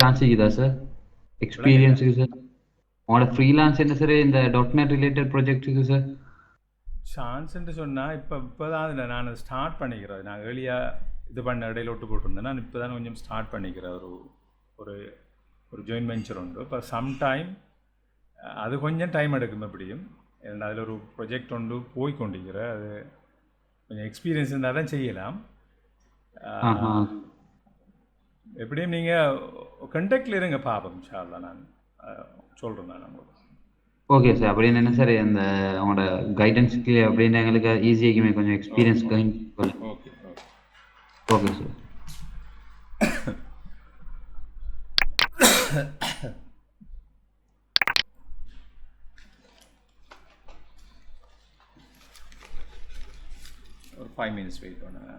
Chance இருக்குதா sir? விளங்கல. Experience இருக்கு சார். உங்களோட ஃப்ரீலான்ஸ் என்ன சார் இந்த .NET ரிலேட்டட் ப்ராஜெக்ட் இருக்கு சார்? சான்ஸ்ன்னு சொன்னால் இப்போ தான் அதில் நான் ஸ்டார்ட் பண்ணிக்கிறேன். நான் ஏர்லியாக இது பண்ண இடையில விட்டு போட்டிருந்தேன். நான் இப்போ தான் கொஞ்சம் ஸ்டார்ட் பண்ணிக்கிறேன். ஒரு ஒரு ஜாயின் வெஞ்சர் உண்டு. இப்போ சம்டைம் அது கொஞ்சம் டைம் எடுக்கும் எப்படியும். ஏன்னா அதில் ஒரு ப்ரொஜெக்ட் ஒன்று போய் கொண்டிருக்கிற அது கொஞ்சம் எக்ஸ்பீரியன்ஸ் இருந்தால் தான் செய்யலாம். ஆஹா. எப்படியும் நீங்கள் கண்டெக்டில் இருங்க பார்ப்போம். இன்ஷா அல்லாஹ் நான் சொல்கிறேன் நான் உங்களுக்கு. Okay sir. அப்படின்னு என்ன சார் அந்த உங்களோட கைடன்ஸ்க்கு அப்படின்னு எங்களுக்கு ஈஸியாக்குமே கொஞ்சம் ஓகே எக்ஸ்பீரியன்ஸ் ஓகே கெயின் பண்ண. Okay okay. Okay sir. ஒரு 5 minutes வெயிட் பண்ணுங்க.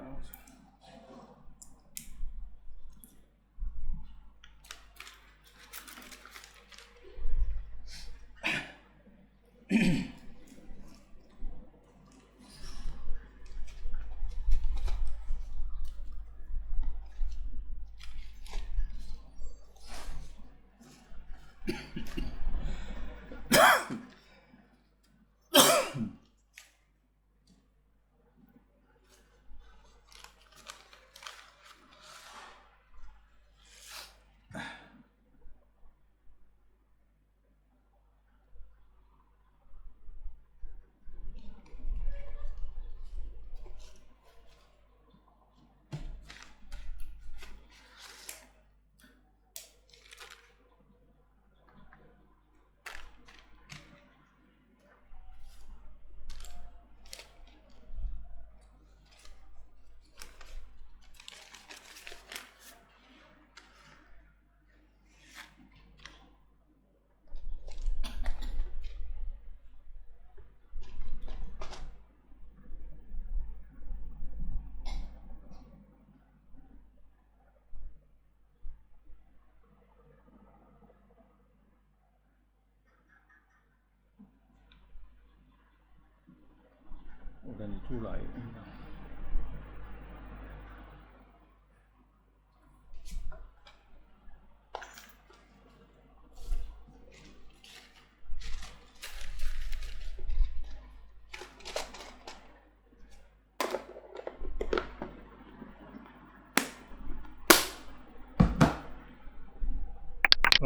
கொஞ்சம் சூடாகி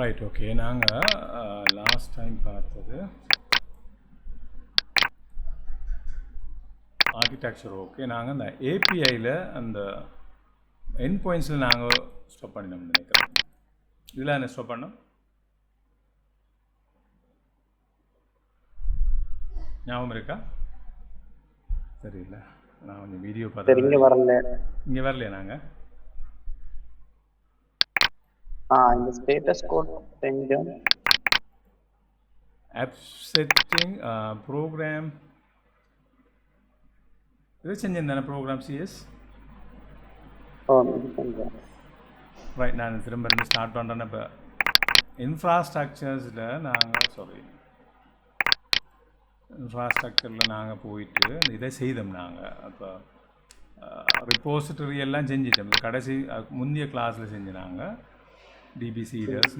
ரைட். ஓகே. நாங்கள் லாஸ்ட் டைம் பார்த்தது ஆர்கிடெக்சர். ஓகே. நாங்கள் அந்த ஏபிஐயில் அந்த எண்ட் பாயிண்ட்ஸில் நாங்கள் ஸ்டாப் பண்ணினோம்னு நினைக்கிறோம். இதில் என்ன ஸ்டாப் பண்ணோம் ஞாபகம் இருக்கா? தெரியல. நான் கொஞ்சம் வீடியோ பார்த்தேன். இங்கே வரல. இங்கே வரலையா? நாங்கள் இந்த ஸ்டேட்டஸ் கோட் செஞ்சோம். ஆப் செட்டிங் ப்ரோக்ராம் இது செஞ்சிருந்தேன். Program CS right. நான் திரும்ப இருந்து ஸ்டார்ட் பண்ணுறேன். இப்போ இன்ஃப்ராஸ்ட்ரக்சர்ஸில் இன்ஃப்ராஸ்ட்ரக்சரில் நாங்கள் போயிட்டு இதை செய்தோம். நாங்கள் அப்போ ரிப்போசிட்டரி எல்லாம் செஞ்சிட்டோம். கடைசி முந்தைய கிளாஸில் செஞ்சினாங்க. டிபிசிஎஸ்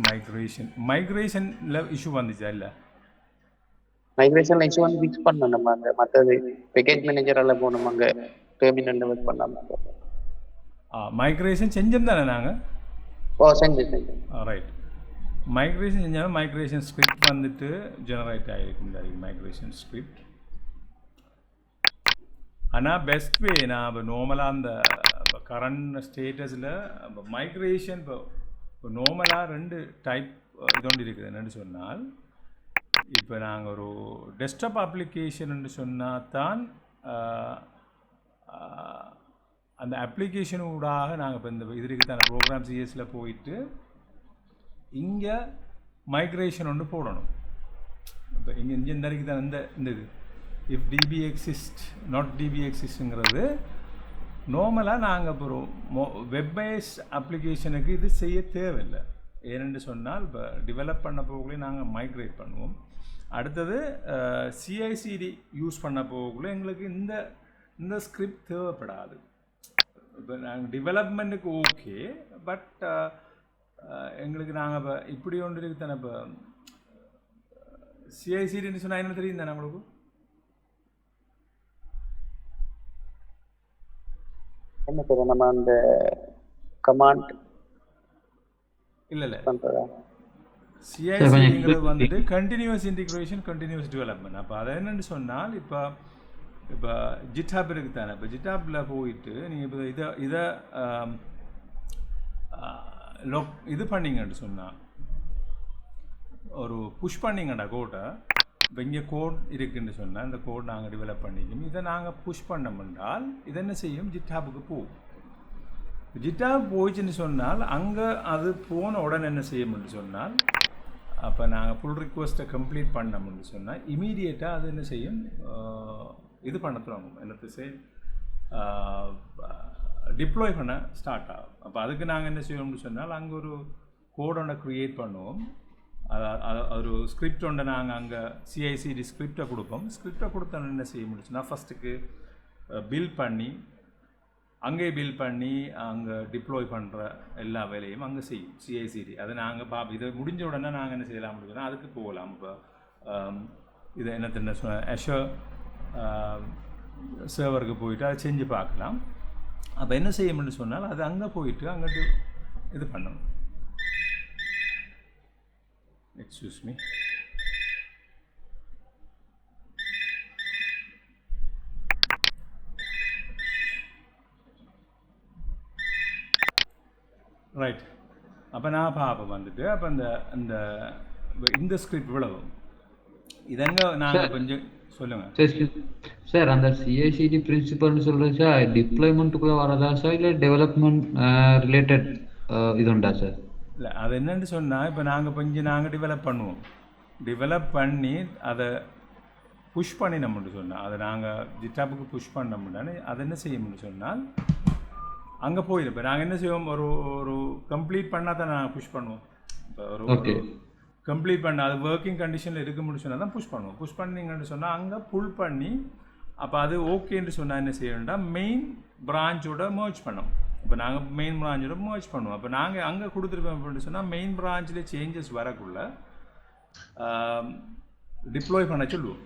மைக்ரேஷனில் இஷ்யூ வந்துச்சா? இல்லை, மைக்ரேஷன் இஷ்யூ வந்து ஃபிக்ஸ் பண்ணோம். நம்ம அந்த மற்றது பேக்கேஜ் மேனேஜரால் போகணும். அங்கே டெர்மினலில் ஒர்க் பண்ணாமல் மைக்ரேஷன் செஞ்சோம் தானே நாங்கள்? செஞ்சு ரைட். மைக்ரேஷன் செஞ்சாலும் மைக்ரேஷன் ஸ்கிரிப்ட் வந்துட்டு ஜெனரேட் ஆகிருக்கும். Migration script. ஆனால் பெஸ்ட் வே நான் இப்போ நார்மலாக அந்த கரண்ட் ஸ்டேட்டஸில் இப்போ மைக்ரேஷன் இப்போ நார்மலாக 2 டைப் இது ஒன்று இருக்குது. என்னென்னு சொன்னால், இப்போ நாங்கள் ஒரு டெஸ்க்டாப் அப்ளிகேஷன் சொன்னால் தான் அந்த அப்ளிகேஷன் ஊடாக நாங்கள் இப்போ இந்த இதுக்கு தானே ப்ரோக்ராம் சிஎஸில் போயிட்டு இங்கே மைக்ரேஷன் ஒன்று போடணும். இப்போ இங்கே இந்த வரைக்கும் தான் இந்த இது if DB exist not DB எக்ஸிஸ்ட்ங்கிறது நார்மலாக நாங்கள் இப்போ வெப் பேஸ் அப்ளிகேஷனுக்கு இது செய்ய தேவையில்லை. ஏனென்று சொன்னால் இப்போ டெவலப் பண்ண போகக்குள்ளே நாங்கள் மைக்ரேட் பண்ணுவோம். அடுத்தது சிஐசிடி யூஸ் பண்ண போகக்குள்ளே எங்களுக்கு இந்த ஸ்கிரிப்ட் தேவைப்படாது. இப்போ நாங்கள் டெவலப்மெண்ட்டுக்கு ஓகே, பட் எங்களுக்கு நாங்கள் இப்போ இப்படி ஒன்று இருக்குது தானே. இப்போ சிஐசிடின்னு சொன்னால் என்ன தெரியும் தானே உங்களுக்கு? என்ன சார் நம்ம அந்த கமாண்ட் இல்லை பண்றதா? சிஐசிடிங்கிறது வந்துட்டு கண்டினியூஸ் இன்டிகிரேஷன், கண்டினியூஸ் டெவலப்மெண்ட். அப்போ அதை என்னென்னு சொன்னால் இப்போ ஜிட்ஹப் இருக்குது தானே. இப்போ ஜிட்ஹப்பில் போயிட்டு நீங்கள் இப்போ இதை இது பண்ணிங்கன்னு சொன்னால், ஒரு புஷ் பண்ணிங்கடா கோட்டை. இப்போ இங்கே கோட் இருக்குன்னு சொன்னால் இந்த கோட் நாங்கள் டெவலப் பண்ணிக்கணும். இதை நாங்கள் புஷ் பண்ணோம்னால் இது என்ன செய்யும்? ஜிட்ஹப்புக்கு போகும். ஜிட்ஹப் போயிடுச்சுன்னு சொன்னால் அங்கே அது போன உடனே என்ன செய்யும்னு சொன்னால், அப்போ நாங்கள் புல் ரிக்வெஸ்ட்டை கம்ப்ளீட் பண்ணோம்னு சொன்னால் இமீடியட்டாக அது என்ன செய்யும்? இது பண்ண தொடங்கும். என்னத்து செய் டிப்ளாய் பண்ண ஸ்டார்ட் ஆகும். அப்போ அதுக்கு நாங்கள் என்ன செய்வோம்னு சொன்னால் அங்கே ஒரு கோட் ஒன்றை க்ரியேட் பண்ணுவோம். ஒரு ஸ்கிரிப்ட் ஒன்றை நாங்கள் அங்கே சிஐசிடி ஸ்கிரிப்டை கொடுப்போம். ஸ்கிரிப்டை கொடுத்தோன்னு என்ன செய்ய முடிச்சுன்னா ஃபஸ்ட்டுக்கு பில் பண்ணி அங்கே பில் பண்ணி அங்கே டிப்ளாய் பண்ணுற எல்லா வேலையும் அங்கே செய்யும் சிஐசிடி. அதை நாங்கள் இதை முடிஞ்ச உடனே நாங்கள் என்ன செய்யலாம் அப்படின்னா அதுக்கு போகலாம். இப்போ இதை என்ன அஷர் சர்வருக்கு போயிட்டு அதை செஞ்சு பார்க்கலாம். அப்போ என்ன செய்யணும்னு சொன்னால் அது அங்கே போயிட்டு அங்கிட்டு இது பண்ணணும். Excuse me. ரைட். அப்போ நான் பார்ப்பேன் வந்துட்டு அப்போ இந்த ஸ்கிரிப்ட் விளவும் இதங்க நாங்கள் கொஞ்சம் சொல்லுங்கள் சார். அந்த சிஐசிடி பிரின்சிபல்னு சொல்கிறது சார் டிப்ளாய்மெண்ட்டுக்குள்ளே வரதா சார், இல்லை டெவலப்மெண்ட் ரிலேட்டட் இது உண்டா சார்? இல்லை, அது என்னென்னு சொன்னால் இப்போ நாங்கள் டெவலப் பண்ணுவோம். டெவலப் பண்ணி அதை புஷ் பண்ணினோம்னு சொன்னால் அதை நாங்கள் ஜிட்ஹப்புக்கு புஷ் பண்ணோம்னா அதை என்ன செய்யணும்னு சொன்னால் அங்கே போயிடும். இப்போ நாங்கள் என்ன செய்வோம்? ஒரு கம்ப்ளீட் பண்ணால் தான் நாங்கள் புஷ் பண்ணுவோம். இப்போ ஒரு கம்ப்ளீட் பண்ண அது ஒர்க்கிங் கண்டிஷனில் இருக்க முடிச்சுன்னா தான் புஷ் பண்ணுவோம். புஷ் பண்ணிங்கன்னு சொன்னால் அங்கே புல் பண்ணி அப்போ அது ஓகேன்னு சொன்னால் என்ன செய்யணும்னா மெயின் பிரான்ச்சோட மர்ஜ் பண்ணோம். இப்போ நாங்கள் மெயின் பிரான்ச்சோட மர்ஜ் பண்ணுவோம். அப்போ நாங்கள் அங்கே கொடுத்துருப்போம் அப்படின்னு சொன்னால் மெயின் பிரான்ச்சில் சேஞ்சஸ் வரக்குள்ள டிப்ளாய் பண்ண சொல்லுவோம்.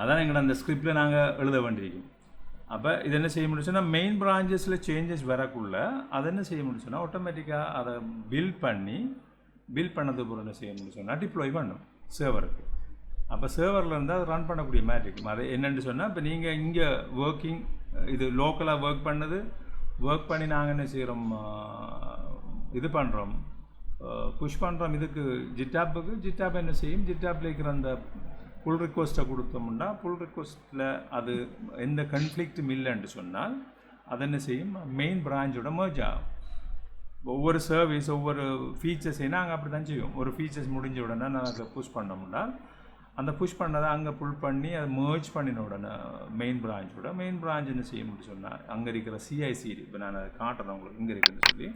அதான் எங்களை அந்த ஸ்கிரிப்டில் நாங்கள் எழுத வேண்டியிருக்கோம். அப்போ இது என்ன செய்ய முடியும்னா மெயின் பிரான்ச்சஸில் சேஞ்சஸ் வரக்குள்ள அதை என்ன செய்ய முடியும்னா ஆட்டோமேட்டிக்காக அதை பில் பண்ணது பொருள் என்ன செய்ய முடியும் சொன்னால் டிப்ளாய் பண்ணும் சர்வருக்கு. அப்போ சர்வரில் இருந்தால் அது ரன் பண்ணக்கூடிய மாதிரி இருக்கும். அது என்னென்னு சொன்னால் இப்போ நீங்கள் இங்கே ஒர்க்கிங் இது லோக்கலாக ஒர்க் பண்ணி நாங்கள் என்ன செய்கிறோம்? இது பண்ணுறோம், புஷ் பண்ணுறோம் இதுக்கு ஜிட்ஹப் என்ன செய்யும்? ஜிட்ஹப்பில் இருக்கிற அந்த புல் ரிக்வெஸ்ட்டை கொடுத்தோம்னா புல் ரிக்வெஸ்ட்டில் அது எந்த கன்ஃப்ளிக்ட்டும் இல்லைன்னு சொன்னால் அது என்ன செய்யும்? மெயின் பிரான்ச்சோட மர்ஜ் ஆகும். ஒவ்வொரு சர்வீஸ் ஒவ்வொரு ஃபீச்சர்ஸையும் நாங்கள் அப்படி தான் செய்வோம். ஒரு ஃபீச்சர்ஸ் முடிஞ்ச உடனே நாங்கள் புஷ் பண்ணோம்னா அந்த புஷ் பண்ணதை அங்கே புல் பண்ணி அதை மர்ஜ் பண்ணின உடனே மெயின் பிரான்ச் என்ன செய்ய முடியும் சொன்னால் அங்கே இருக்கிற சிஐசிடி இப்போ நான் அதை காட்டுறேன் உங்களுக்கு இங்கே இருக்குன்னு சொல்லி.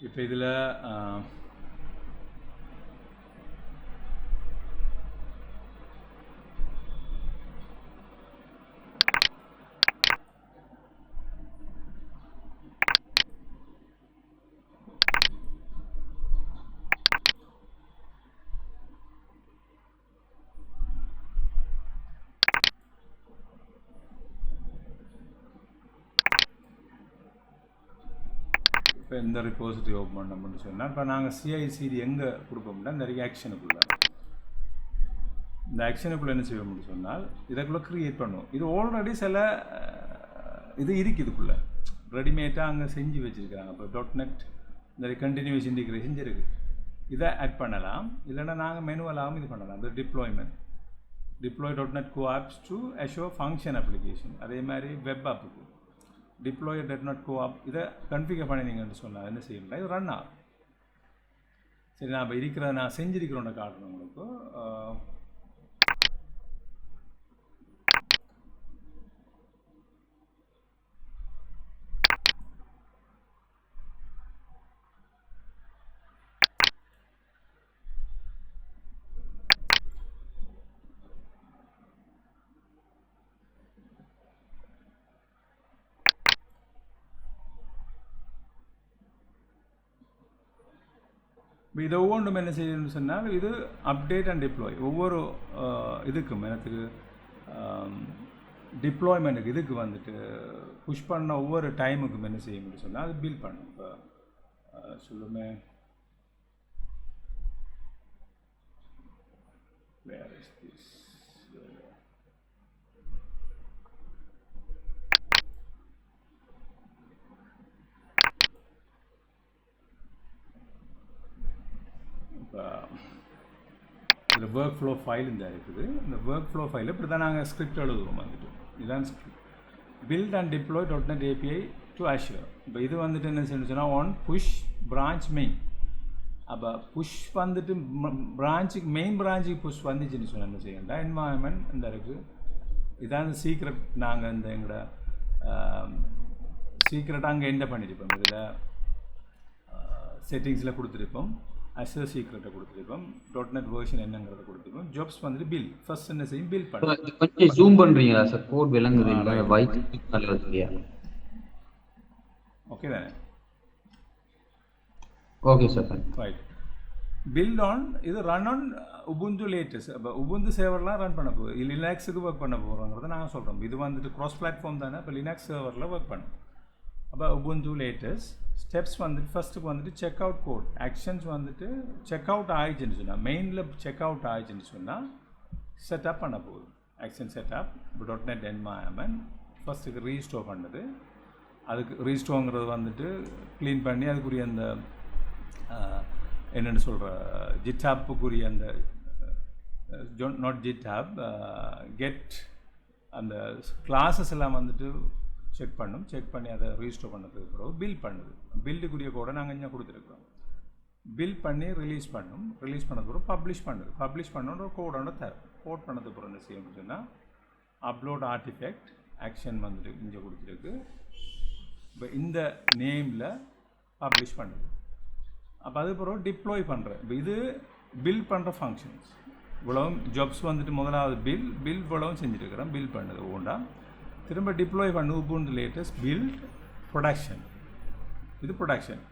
இப்போ இதில் இப்போ இந்த ரிப்போசிட்டரி ஓப்பன் பண்ணோம்னு சொன்னால் இப்போ நாங்கள் சிஐசிடி எங்கே கொடுப்போம்னா இந்த ஆக்ஷனுக்குள்ளே என்ன செய்வோம்னு சொன்னால் இதுக்குள்ளே க்ரியேட் பண்ணுவோம். இது ஆல்ரெடி சில இது இருக்குது இதுக்குள்ளே ரெடிமேடாக அங்கே செஞ்சு வச்சுருக்காங்க. இப்போ .NET இந்த கண்டினியூஸ் இன்டிகிரேஷன் இருக்குது. இதை ஆட் பண்ணலாம், இல்லைன்னா நாங்கள் மெனுவலாகவும் இது பண்ணலாம். இந்த deploy.NET Core Apps to Azure Function Application. அதே மாதிரி வெப் ஆப்புக்கு deploy.NET Core App இதை கன்ஃபிகர் பண்ணினீங்கன்னு சொன்னால் என்ன செய்யணும்னா இது ரன் ஆகும். சரி, நான் இப்போ நான் செஞ்சிருக்கிறோன்னு காட்டணும் உங்களுக்கு. இது ஒவ்வொன்றும் என்ன செய்யணும்னு சொன்னால் இது அப்டேட் அண்ட் டிப்ளாய் ஒவ்வொரு இதுக்கும் எனக்கு டிப்ளாய்மெண்ட்டுக்கு இதுக்கு வந்துட்டு புஷ் பண்ண ஒவ்வொரு டைமுக்கும் என்ன செய்யணும்னு சொன்னால் அது பில் பண்ணும். இப்போ சொல்லுமே வேர் இஸ் திஸ் இதில் ஒர்க் ஃப்ளோ ஃபைல் இந்த இருக்குது. இந்த ஒர்க் ஃப்ளோ ஃபைல் இப்படி தான் நாங்கள் ஸ்கிரிப்ட் எழுதுவோம் வந்துட்டு. இதுதான் script. Build and deploy .NET API to Azure. இப்போ இது வந்துட்டு என்ன செய்யணும்னா ஒன் புஷ் பிரான்ச் மெயின். அப்போ புஷ் வந்துட்டு பிரான்ச்சுக்கு மெயின் பிரான்ச்சுக்கு புஷ் வந்துச்சுன்னு சொன்னால் என்ன செய்யணும்னா என்வாயன்மெண்ட் இந்த இருக்குது. இதான் இந்த சீக்ரெட். நாங்கள் இந்த எங்களோட சீக்ரெட்டாக அங்கே என்டர் பண்ணியிருப்போம். இதில் செட்டிங்ஸில் கொடுத்துருப்போம். Azure சீக்ரெட்டை கொடுத்துருப்போம். .NET வெர்ஷன் என்னங்கிறத கொடுத்துருப்போம். ஜாப்ஸ் வந்துட்டு பில் ஃபர்ஸ்ட் என்ன செய்யும் பில் பண்ணுறோம். கொஞ்சம் ஜூம் பண்ணுறீங்களா சார்? கோட் விளங்குது இல்லை வைட் இல்லையா? ஓகே தானே? Okay sir. Right. Build on இது ரன் ஆன் உபுண்டு லேட்டஸ்ட். அப்போ உபுண்டு சேவர்லாம் ரன் பண்ண போகுது. லினக்ஸுக்கு ஒர்க் பண்ண போகிறோங்கிறத நாங்கள் சொல்கிறோம். இது வந்துட்டு க்ராஸ் பிளாட்ஃபார்ம் தானே. இப்போ லினக்ஸ் சேவரில் ஒர்க் பண்ணும். அப்போ உபுண்டு லேட்டஸ்ட் ஸ்டெப்ஸ் வந்துட்டு ஃபஸ்ட்டுக்கு வந்துட்டு செக் அவுட் கோட் ஆக்ஷன்ஸ் வந்துட்டு செக் அவுட் ஆயிடுச்சுன்னு சொன்னால் மெயினில் செக் அவுட் ஆயிடுச்சுன்னு சொன்னால் செட்டப் பண்ண போகுது. ஆக்ஷன் செட்டப் இப்போ .NET என்வாயன்மெண்ட் ஃபஸ்ட்டுக்கு ரீஸ்டோர் பண்ணுது. அதுக்கு ரீஸ்டோங்கிறது வந்துட்டு க்ளீன் பண்ணி அதுக்குரிய அந்த என்னென்னு சொல்கிற ஜிட்ஹாப்புக்குரிய அந்த நாட் ஜிட்ஹாப் கெட் அந்த கிளாஸஸ் எல்லாம் வந்துட்டு செக் பண்ணும். செக் பண்ணி அதை ரீஸ்டோர் பண்ணதுக்கு பிறகு பில் பண்ணுது. பில்டுக்குரிய கோடை நாங்கள் இங்கே கொடுத்துருக்குறோம். பில் பண்ணி ரிலீஸ் பண்ணும். ரிலீஸ் பண்ணது பிறகு பப்ளிஷ் பண்ணுது. பப்ளிஷ் பண்ணோட கோடோட கோட் பண்ணது பிறகு என்ன செய்யணும்னு சொன்னால் அப்லோட் ஆர்டிஃபெக்ட் ஆக்ஷன் வந்துட்டு இங்கே கொடுத்துருக்கு. இப்போ இந்த நேமில் பப்ளிஷ் பண்ணுது. அப்போ அது பிறகு டிப்ளாய் பண்ணுறேன். இப்போ இது பில் பண்ணுற ஃபங்க்ஷன்ஸ் இவ்வளவும் ஜாப்ஸ் வந்துட்டு முதலாவது பில் இவ்வளவும் செஞ்சுருக்கிறேன். பில் பண்ணுது ஒவ்வொன்றா. திரும்ப டிப்ளாய் பண்ணு உபுண்டு லேட்டஸ்ட் பில்ட் ப்ரொடக்ஷன். இது ப்ரொடக்ஷன்.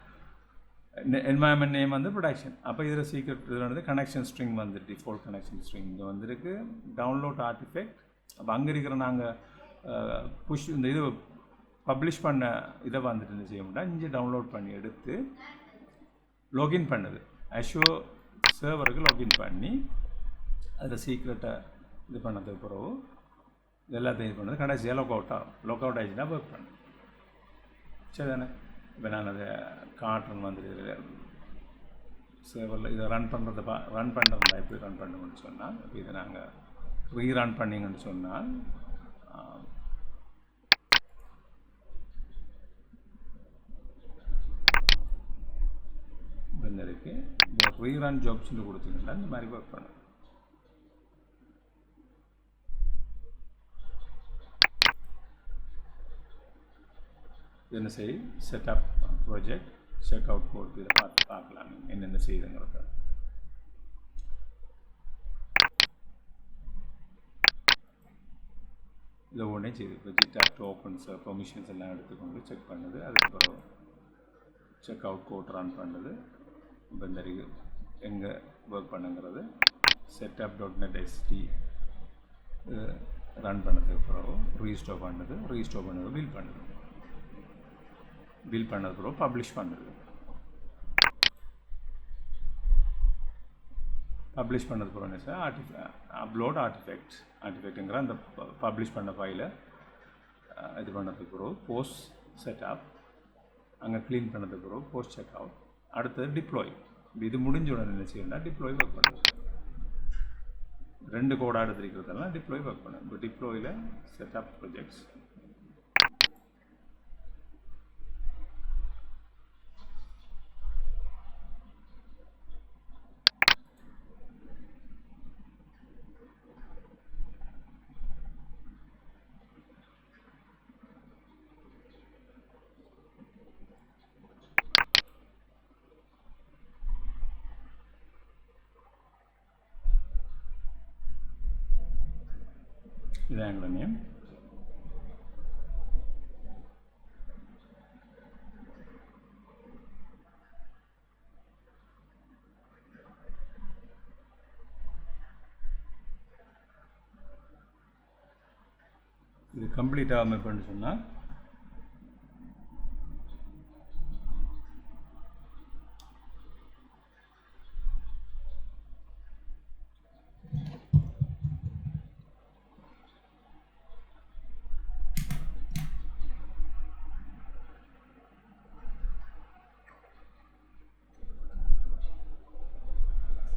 என்வாயன்மெண்ட் நேம் வந்து ப்ரொடக்ஷன். அப்போ இதில் சீக்ரெட் இதில் வந்து கனெக்ஷன் ஸ்ட்ரிங் வந்து டிஃபால்ட் கனெக்ஷன் ஸ்ட்ரிங் இங்கே வந்துருக்கு. Download artefact. அப்போ அங்கே இருக்கிற நாங்கள் புஷ் இந்த இது பப்ளிஷ் பண்ண இதை வந்துட்டு என்ன செய்ய முடியாது இங்கே டவுன்லோட் பண்ணி எடுத்து லாகின் பண்ணுது. Azure சர்வருக்கு லாகின் பண்ணி அதில் சீக்ரெட்டை இது பண்ணதுக்கு பிறகு எல்லாத்தையும் இது பண்ணுறது கடைசியாக லாக் அவுட் ஆகிடுச்சுன்னா ஒர்க் பண்ணு. சரி தானே? இப்போ நான் அதை காட்டுறேன் வந்துட்டு சர்வரில் இதை ரன் பண்ணுறதை ரன் பண்ணுறதா எப்படி ரன் பண்ணுங்கன்னு சொன்னால் இப்போ இதை நாங்கள் ரீரன் பண்ணிங்கன்னு சொன்னால் இந்த இருக்குது இந்த ரீரன் ஜாப்ஸ்ன்னு கொடுத்தீங்கன்னா இந்த மாதிரி ஒர்க் பண்ணும். என்ன செய் setup project check out code இதை பார்க்கலாம் என்னென்ன செய்யுதுங்கிறத. இதை உடனே செய்யுது. இப்போ ஜிட்டாப் டோக்கன்ஸ் பெர்மிஷன்ஸ் எல்லாம் எடுத்துக்கொண்டு செக் பண்ணுது. அதுக்கப்புறம் செக் அவுட் கோட் ரன் பண்ணுது. இப்போ இந்த எங்கே ஒர்க் பண்ணுங்கிறது செட்டப் .NET ST ரன் பண்ணதுக்கு பிறகு ரீஸ்டோர் பண்ணுது. ரீஸ்டோர் பண்ணது பில் பண்ணுது. பில் பண்ணது பிறகு பப்ளிஷ் பண்ணுது. பப்ளிஷ் பண்ணது பிறகு என்ன சார் அப்லோட் ஆர்டிஃபெக்ட்டுங்கிற அந்த பப்ளிஷ் பண்ண ஃபைலை இது பண்ணதுக்கு பிறகு போஸ்ட் செட்டப் அங்கே க்ளீன் பண்ணதுக்கு பிறகு போஸ்ட் செக் அவுட். அடுத்தது டிப்ளாய். இது முடிஞ்ச உடனே என்ன செய்யணும்னா டிப்ளாய் ஒர்க் பண்ணுது. 2 கோடாக எடுத்துருக்கிறதெல்லாம் டிப்ளாய் ஒர்க் பண்ணேன். இப்போ டிப்ளாயில் செட்டப் ப்ராஜெக்ட்ஸ் இதான் எங்களோட நேம். இது கம்ப்ளீட் ஆகாமல் எப்படின்னு சொன்னால்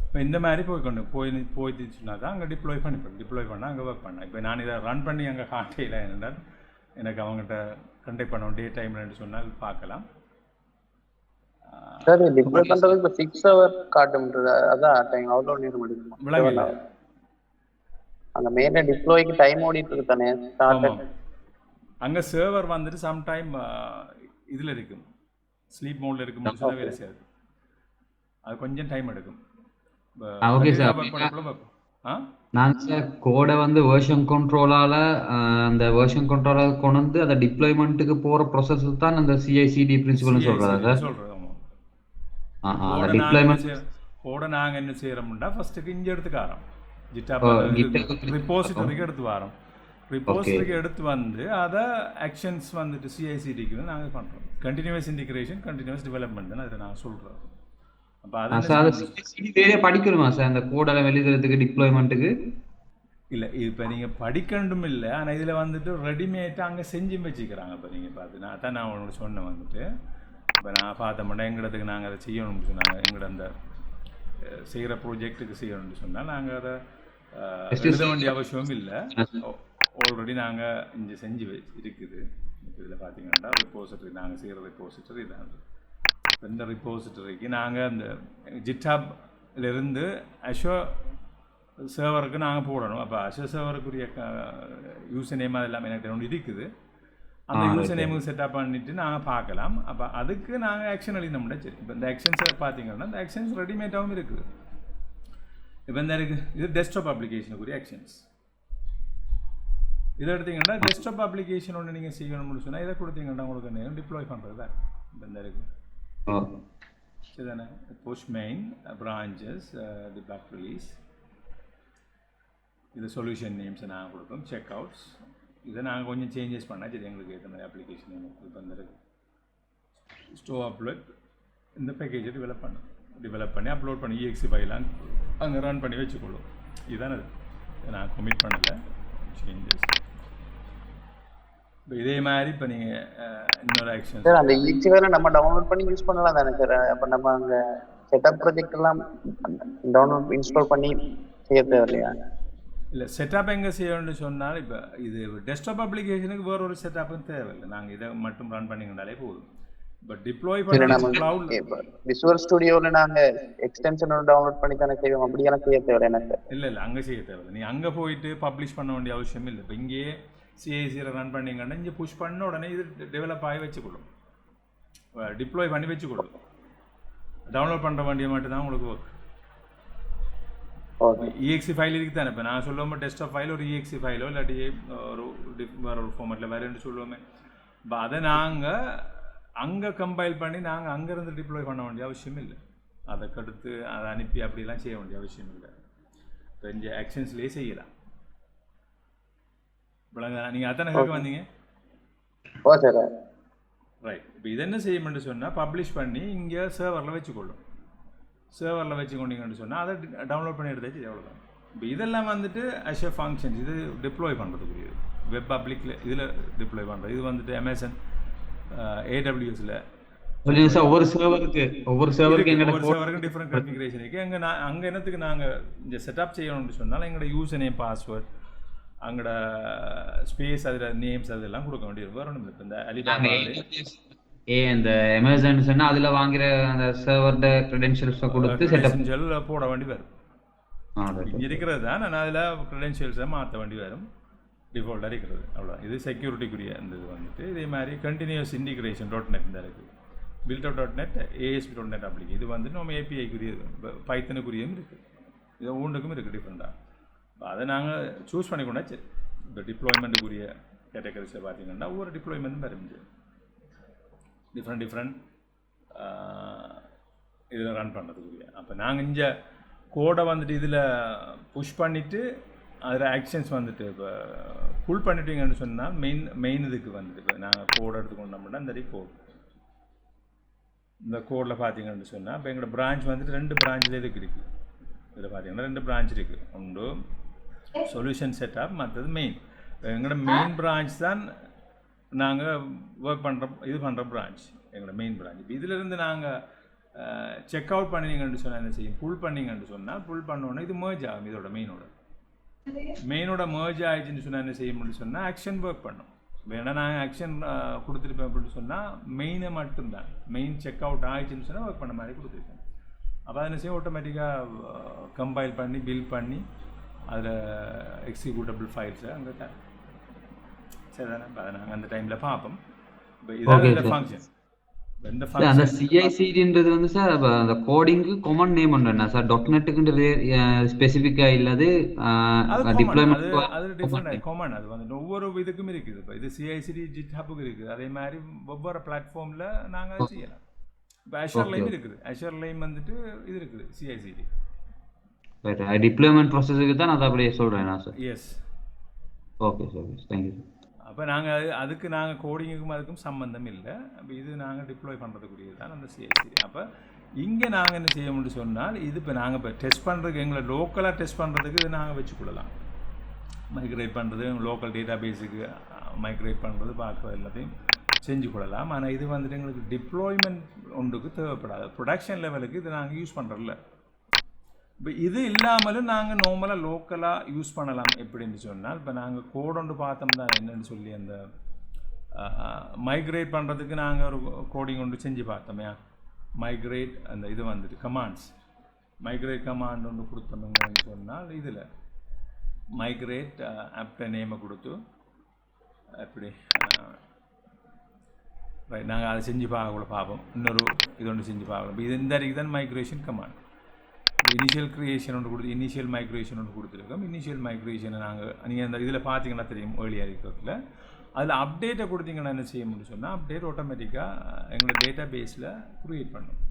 இப்போ இந்த மாதிரி போயிடுச்சுன்னா தான் அங்கே டிப்ளாய் பண்ணால் அங்கே ஒர்க் பண்ணேன். இப்போ நான் இதை ரன் பண்ணி அங்கே காட்டையில் என்னென்றால் எனக்கு அவங்ககிட்ட கண்டக்ட் பண்ணணும் டே டைம்லன்னு சொன்னால் பார்க்கலாம். சார் டிப்ளாய் பண்ணுறதுக்கு இப்போ 6 hour காட்டும்ன்றது அதான் டைம் அவ்வளோ நேரம் எடுக்கும். விளங்கல அங்கே மேலே டிப்ளாய்க்கு டைம் ஓடிட்டு இருக்கு தானே. ஆமாம், அங்கே சர்வர் வந்துட்டு சம்டைம் இதில் இருக்கும், ஸ்லீப் மோடில் இருக்கும்போது சொன்னால் வேலை செய்யாது. அது கொஞ்சம் டைம் எடுக்கும். ஓகே சார், நாங்கள் சார் கோடை வந்து வெர்ஷன் கண்ட்ரோலால் அந்த வெர்ஷன் கண்ட்ரோலால் கொண்டு வந்து அந்த டிப்ளாய்மெண்ட்டுக்கு போகிற ப்ரொசஸ் தான் அந்த சிஐசிடி பிரின்சிபல்னு சொல்கிறதா சார்? டிப்ளாய்மெண்ட் கோடை நாங்கள் என்ன செய்கிறோம்னா ஃபஸ்ட்டுக்கு இங்கே எடுத்துக்காரோம், ரிப்போசிட்டரிக்கு எடுத்து வரோம். ரிப்போசிட்டரிக்கு எடுத்து வந்து அதை ஆக்ஷன்ஸ் வந்துட்டு சிஐசிடிக்கு வந்து நாங்கள் பண்ணுறோம். கண்டினியூஸ் இன்டிகிரேஷன், கண்டினியூஸ் டெவலப்மெண்ட்னு அதை நான் சொல்கிறேன். படிக்கணுமா சார் அந்த கோடெல்லாம் வெளியிடுறதுக்கு டிப்ளாய்மெண்ட்டுக்கு? இல்லை, இப்போ நீங்கள் படிக்கணும் இல்லை, ஆனால் இதில் வந்துட்டு ரெடிமேட்டாக அங்கே செஞ்சு வச்சுக்கிறாங்க. இப்போ நீங்கள் பார்த்து அதான் நான் உனக்கு சொன்னேன் வந்துட்டு, இப்போ நான் பார்த்த மாட்டேன் எங்கிடத்துக்கு நாங்கள் அதை செய்யணும்னு சொன்னாங்க. எங்களோட அந்த செய்கிற ப்ராஜெக்ட்டுக்கு செய்யணும்னு சொன்னால் நாங்கள் அதை எழுத வேண்டிய அவசியம் இல்லை. ஆல்ரெடி நாங்கள் இங்கே செஞ்சு இருக்குது. இதில் பார்த்தீங்கன்னா ரிப்போசிட்டரி நாங்கள் செய்கிற ரிப்போசிட்டரி இதான். இந்த ரிப்போசிட்டரிக்கு நாங்கள் அந்த ஜிட்ஹப்லேருந்து அஷோர் சர்வருக்கு நாங்கள் போடணும். அப்போ அஷோர் சர்வருக்குரிய யூசர் நேம் அதெல்லாம் எனக்கு ஒன்று இருக்குது. அந்த யூசர் நேமுக்கு செட்டப் பண்ணிவிட்டு நாங்கள் பார்க்கலாம். அப்போ அதுக்கு நாங்கள் ஆக்ஷன் எழுதினோம்னா சரி. இப்போ இந்த ஆக்ஷன்ஸை பார்த்தீங்கன்னா இந்த ஆக்ஷன்ஸ் ரெடிமேடாகவும் இருக்குது. இப்போ இந்த இருக்குது இது டெஸ்க்டாப் அப்ளிகேஷனுக்குரிய ஆக்ஷன்ஸ். இதை எடுத்தீங்கன்னா டெஸ்க்டாப் அப்ளிகேஷன் ஒன்று நீங்கள் செய்யணும்னு சொன்னால் இதை கொடுத்தீங்கன்னா உங்களுக்கு நேரம் டிப்ளாய் பண்ணுறது தான் இப்போ இந்த இருக்குது. சரிதானே? புஷ் மெயின் பிரான்ச்சஸ் டிபாக் ரிலீஸ், இது சொல்யூஷன் நேம்ஸை நாங்கள் கொடுப்போம். செக் அவுட்ஸ் இதை நாங்கள் கொஞ்சம் சேஞ்சஸ் பண்ணால் சரி எங்களுக்கு ஏற்ற மாதிரி அப்ளிகேஷன் நேம் இப்போ இந்த ஸ்டோ அப்லோட் இந்த பேக்கேஜை டெவலப் பண்ணி அப்லோட் பண்ணி EXE ஃபைலாம் அங்கே ரன் பண்ணி வச்சுக்கொள்ளும். இதுதானே அது நான் கமிட் பண்ணலை சேஞ்சஸ். இப்போ இதே மாதிரி இப்போ நீங்கள் இன்னொரு ஆக்ஷன் சார் அந்த EXE ஃபைலை நம்ம டவுன்லோட் பண்ணி யூஸ் பண்ணலாம் தானே சார்? அப்போ நம்ம அங்கே செட்டப் ப்ராஜெக்ட் எல்லாம் டவுன்லோட் இன்ஸ்டால் பண்ணி செய்ய தேவையில்லையா? இல்லை, செட்டப் எங்கே செய்யணும்னு சொன்னால் இப்போ இது டெஸ்க்டாப் அப்ளிகேஷனுக்கு வேறு ஒரு செட்டப்பும் தேவையில்லை. நாங்கள் இதை மட்டும் ரன் பண்ணிங்கனாலே போதும். இப்போ டிப்ளாய் பண்ணி விசுவல் ஸ்டுடியோவில் நாங்கள் எக்ஸ்டென்ஷன் டவுன்லோட் பண்ணி தானே செய்வோம், அப்படியெல்லாம் செய்ய தேவையில்லை எனக்கு? இல்லை அங்கே செய்ய தேவையில்லை. நீ அங்கே போயிட்டு பப்ளிஷ் பண்ண வேண்டிய அவசியம் இல்லை. இப்போ இங்கேயே சிஐசியில் ரன் பண்ணிங்கன்னா இங்கே புஷ் பண்ண உடனே இது டெவலப் ஆகி வச்சுக்கொள்ளும், டிப்ளாய் பண்ணி வச்சுக்கொள்ளும். டவுன்லோட் பண்ணுற வேண்டிய மட்டும்தான் உங்களுக்கு ஒர்க். EXE ஃபைல் இருக்குது தானே? இப்போ நான் சொல்லுவோம் டெஸ்க்டாப் ஃபைல் ஒரு EXE ஃபைலோ இல்லாட்டி ஒரு வேறு ஒரு ஃபார்மேட்டில் வேறுன்னு சொல்லுவோமே. இப்போ அதை நாங்கள் அங்கே கம்பைல் பண்ணி நாங்கள் அங்கேருந்து டிப்ளாய் பண்ண வேண்டிய அவசியம் இல்லை. அதை கடுத்து அதை அனுப்பி அப்படிலாம் செய்ய வேண்டிய அவசியம் இல்லை. இப்போ இந்த ஆக்ஷன்ஸ்லேயே செய்யலாம். நீங்கள் அத்தனை கேட்க வந்தீங்க ரைட். இப்போ இது என்ன செய்யணும்னு சொன்னால் பப்ளிஷ் பண்ணி இங்கே சர்வரில் வச்சுக்கொள்ளும். சர்வரில் வச்சுக்கொண்டீங்கன்னு சொன்னால் அதை டவுன்லோட் பண்ணி எடுத்தாச்சு, எவ்வளோதான். இப்போ இதெல்லாம் வந்துட்டு அஷர் ஃபங்க்ஷன்ஸ், இது டிப்ளாய் பண்ணுறதுக்குரியது. வெப் பப்ளிக்கில் இதில் டிப்ளாய் பண்ணுறது. இது வந்துட்டு அமேசான் AWSல சொல்லுங்க சார். ஒவ்வொரு சர்வருக்கு ஒவ்வொரு எங்களோட சர்வருக்கும் டிஃப்ரெண்ட் கன்ஃபிகரேஷன் இருக்குது. அங்கே என்னத்துக்கு நாங்கள் இந்த செட்டப் செய்யணும்னு சொன்னால் எங்களோட யூசர் நேம் பாஸ்வேர்ட் அங்கட ஸ்பேஸ் அதில் நேம்ஸ் அதெல்லாம் கொடுக்க வேண்டியது வேறு ஒன்றும் இல்லை. இப்போ இந்த அலிபாபாவில் இந்த அமேசான் சொன்னா அதுல வாங்குற அந்த சர்வரோட கிரெடென்ஷியல்ஸை கொடுத்து செட்டப் போட வேண்டி வரும். இங்கே இருக்கிறது தான் நான் அதில் க்ரெடென்ஷியல்ஸை மாற்ற வேண்டி வரும். டிஃபால்ட்டாக இருக்கிறது அவ்வளோ. இது செக்யூரிட்டிக்குரிய அந்த இது வந்துட்டு இதே மாதிரி கண்டினியூஸ் இன்டிகிரேஷன் .net இந்த இருக்குது. built.net ASP.NET அப்ளிகேஷன் இது வந்துட்டு நம்ம ஏபிஐக்குரிய பைத்தனுக்குரியும் இருக்குது. இது ஒன்றுக்கும் இருக்குது டிஃப்ரெண்ட்டாக. அதை நாங்கள் சூஸ் பண்ணி கொண்டாச்சு. இப்போ டிப்ளாய்மெண்ட்டுக்குரிய கேட்டகரிஸில் பார்த்தீங்கன்னா ஒவ்வொரு டிப்ளாய்மெண்ட்டும் வரைஞ்சு டிஃப்ரெண்ட் இதில் ரன் பண்ணுறதுக்குரிய. அப்போ நாங்கள் இங்கே கோடை வந்துட்டு இதில் புஷ் பண்ணிவிட்டு அதில் ஆக்ஷன்ஸ் வந்துட்டு இப்போ புல் பண்ணிட்டீங்கன்னு சொன்னால் மெயின் இதுக்கு வந்துட்டு இப்போ நாங்கள் கோடை எடுத்துக்கொண்டோம்னா இந்த கோட் இந்த கோடில் பார்த்தீங்கன்னு சொன்னால் இப்போ எங்களோட பிரான்ச் வந்துட்டு 2 பிரான்ச்சில் இதுக்கு இருக்குது. இதில் பார்த்தீங்கன்னா 2 பிரான்ச் இருக்குது. ஒன்று சொல்யூஷன் செட்டப், மற்றது மெயின். எங்களோட மெயின் பிரான்ச் தான் நாங்கள் ஒர்க் பண்ணுற பிரான்ச் எங்களோட மெயின் பிரான்ச். இப்போ இதிலிருந்து நாங்கள் செக் அவுட் பண்ணிங்கன்னு சொன்னால் என்ன செய்யும், புல் பண்ணிங்கன்னு சொன்னால் புல் பண்ணோன்னே இது மேர்ஜ் ஆகும். இதோட மெயினோட மேர்ஜ் ஆகிடுச்சுன்னு சொன்னால் என்ன செய்யணும்னு சொன்னால் ஆக்ஷன் ஒர்க் பண்ணும். வேணா நாங்கள் ஆக்ஷன் கொடுத்துருப்பேன் அப்படின்னு சொன்னால் மெயினை மட்டும்தான் மெயின் செக் அவுட் ஆகிடுச்சுன்னு சொன்னால் ஒர்க் பண்ண மாதிரி கொடுத்துருப்பேன். அப்போ அதை என்ன செய்யும், ஆட்டோமேட்டிக்காக கம்பைல் பண்ணி பில்ட் பண்ணி அதில் எக்ஸிக்யூட்டபிள் ஃபைல்ஸை அங்கே தான் சரி தானே. அதை நாங்கள் அந்த டைமில் பார்ப்போம். இப்போ இதான் ஃபங்க்ஷன். அந்த CI/CD வந்து சார் அந்த கோடிங்கு காமன் நேம் ஒன்று சார். .NETக்குன்றது ஸ்பெசிஃபிக்கா இல்லாது டிப்ளாய்மென்ட் அது டிஃபரெண்ட் காமன். அது வந்து ஒவ்வொரு இதுக்கும் இருக்குது. இப்போ இது CI/CD GitHubக்கு இருக்குது. அதே மாதிரி ஒவ்வொரு பிளாட்ஃபார்மில் நாங்கள் அதை செய்யலாம். இப்போ அஷர்லையும் இருக்குது. அஷர்லையும் வந்துட்டு இது இருக்குது CI/CD டிப்ளாய்மென்ட் ப்ராசஸுக்கு தான் நான் அப்படியே சொல்கிறேன் sir. S okay sir, thank you. அப்போ நாங்கள் அதுக்கு நாங்கள் கோடிங்குக்கும் அதுக்கும் சம்மந்தம் இல்லை. அப்போ இது நாங்கள் டிப்ளாய் பண்ணுறதுக்குரியது தான் அந்த CI/CD. அப்போ இங்கே நாங்கள் என்ன செய்ய முடியும் சொன்னால் இது இப்போ நாங்கள் இப்போ டெஸ்ட் பண்ணுறதுக்கு எங்களை லோக்கலாக டெஸ்ட் பண்ணுறதுக்கு இது நாங்கள் வச்சுக்கொள்ளலாம். மைக்ரேட் பண்ணுறது லோக்கல் டேட்டா பேஸுக்கு மைக்ரேட் பண்ணுறது பார்க்குறது எல்லாத்தையும் செஞ்சு கொள்ளலாம். ஆனால் இது வந்துட்டு எங்களுக்கு டிப்ளாய்மெண்ட் ஒன்றுக்கு தேவைப்படாது. ப்ரொடக்ஷன் லெவலுக்கு இது நாங்கள் யூஸ் பண்ணுறதில்ல. இப்போ இது இல்லாமலும் நாங்கள் நார்மலாக லோக்கலாக யூஸ் பண்ணலாம். எப்படின்னு சொன்னால் இப்போ நாங்கள் கோட் ஒன்று பார்த்தோம்னா என்னென்னு சொல்லி அந்த மைக்ரேட் பண்ணுறதுக்கு நாங்கள் ஒரு கோடிங் ஒன்று செஞ்சு பார்த்தோமே. மைக்ரேட் அந்த இது வந்துட்டு கமாண்ட்ஸ் மைக்ரேட் கமாண்ட் ஒன்று கொடுத்தோம்னு சொன்னால் இதில் மைக்ரேட் ஆப்ட நேமை கொடுத்து எப்படி ரைட் நாங்கள் அதை செஞ்சு பார்ப்போம். இன்னொரு இது ஒன்று செஞ்சு பார்க்கலாம். இது இந்த அறிக்கை தான் மைக்ரேஷன் கமாண்ட். இனிஷியல் க்ரியேஷன் ஒன்று கொடுத்து இனிஷியல் மைக்ரேஷன் ஒன்று கொடுத்துருக்கோம். இனிஷியல் மைக்ரேஷனை நாங்கள் நீங்கள் அந்த இதில் பார்த்தீங்கன்னா தெரியும் ஏர்லியாக இருக்கிறதுல அதில் அப்டேட்டை கொடுத்தீங்கன்னா என்ன செய்ய முடியும் சொன்னால் அப்டேட் ஆட்டோமேட்டிக்காக எங்களோட டேட்டா பேஸில் க்ரியேட் பண்ணும்.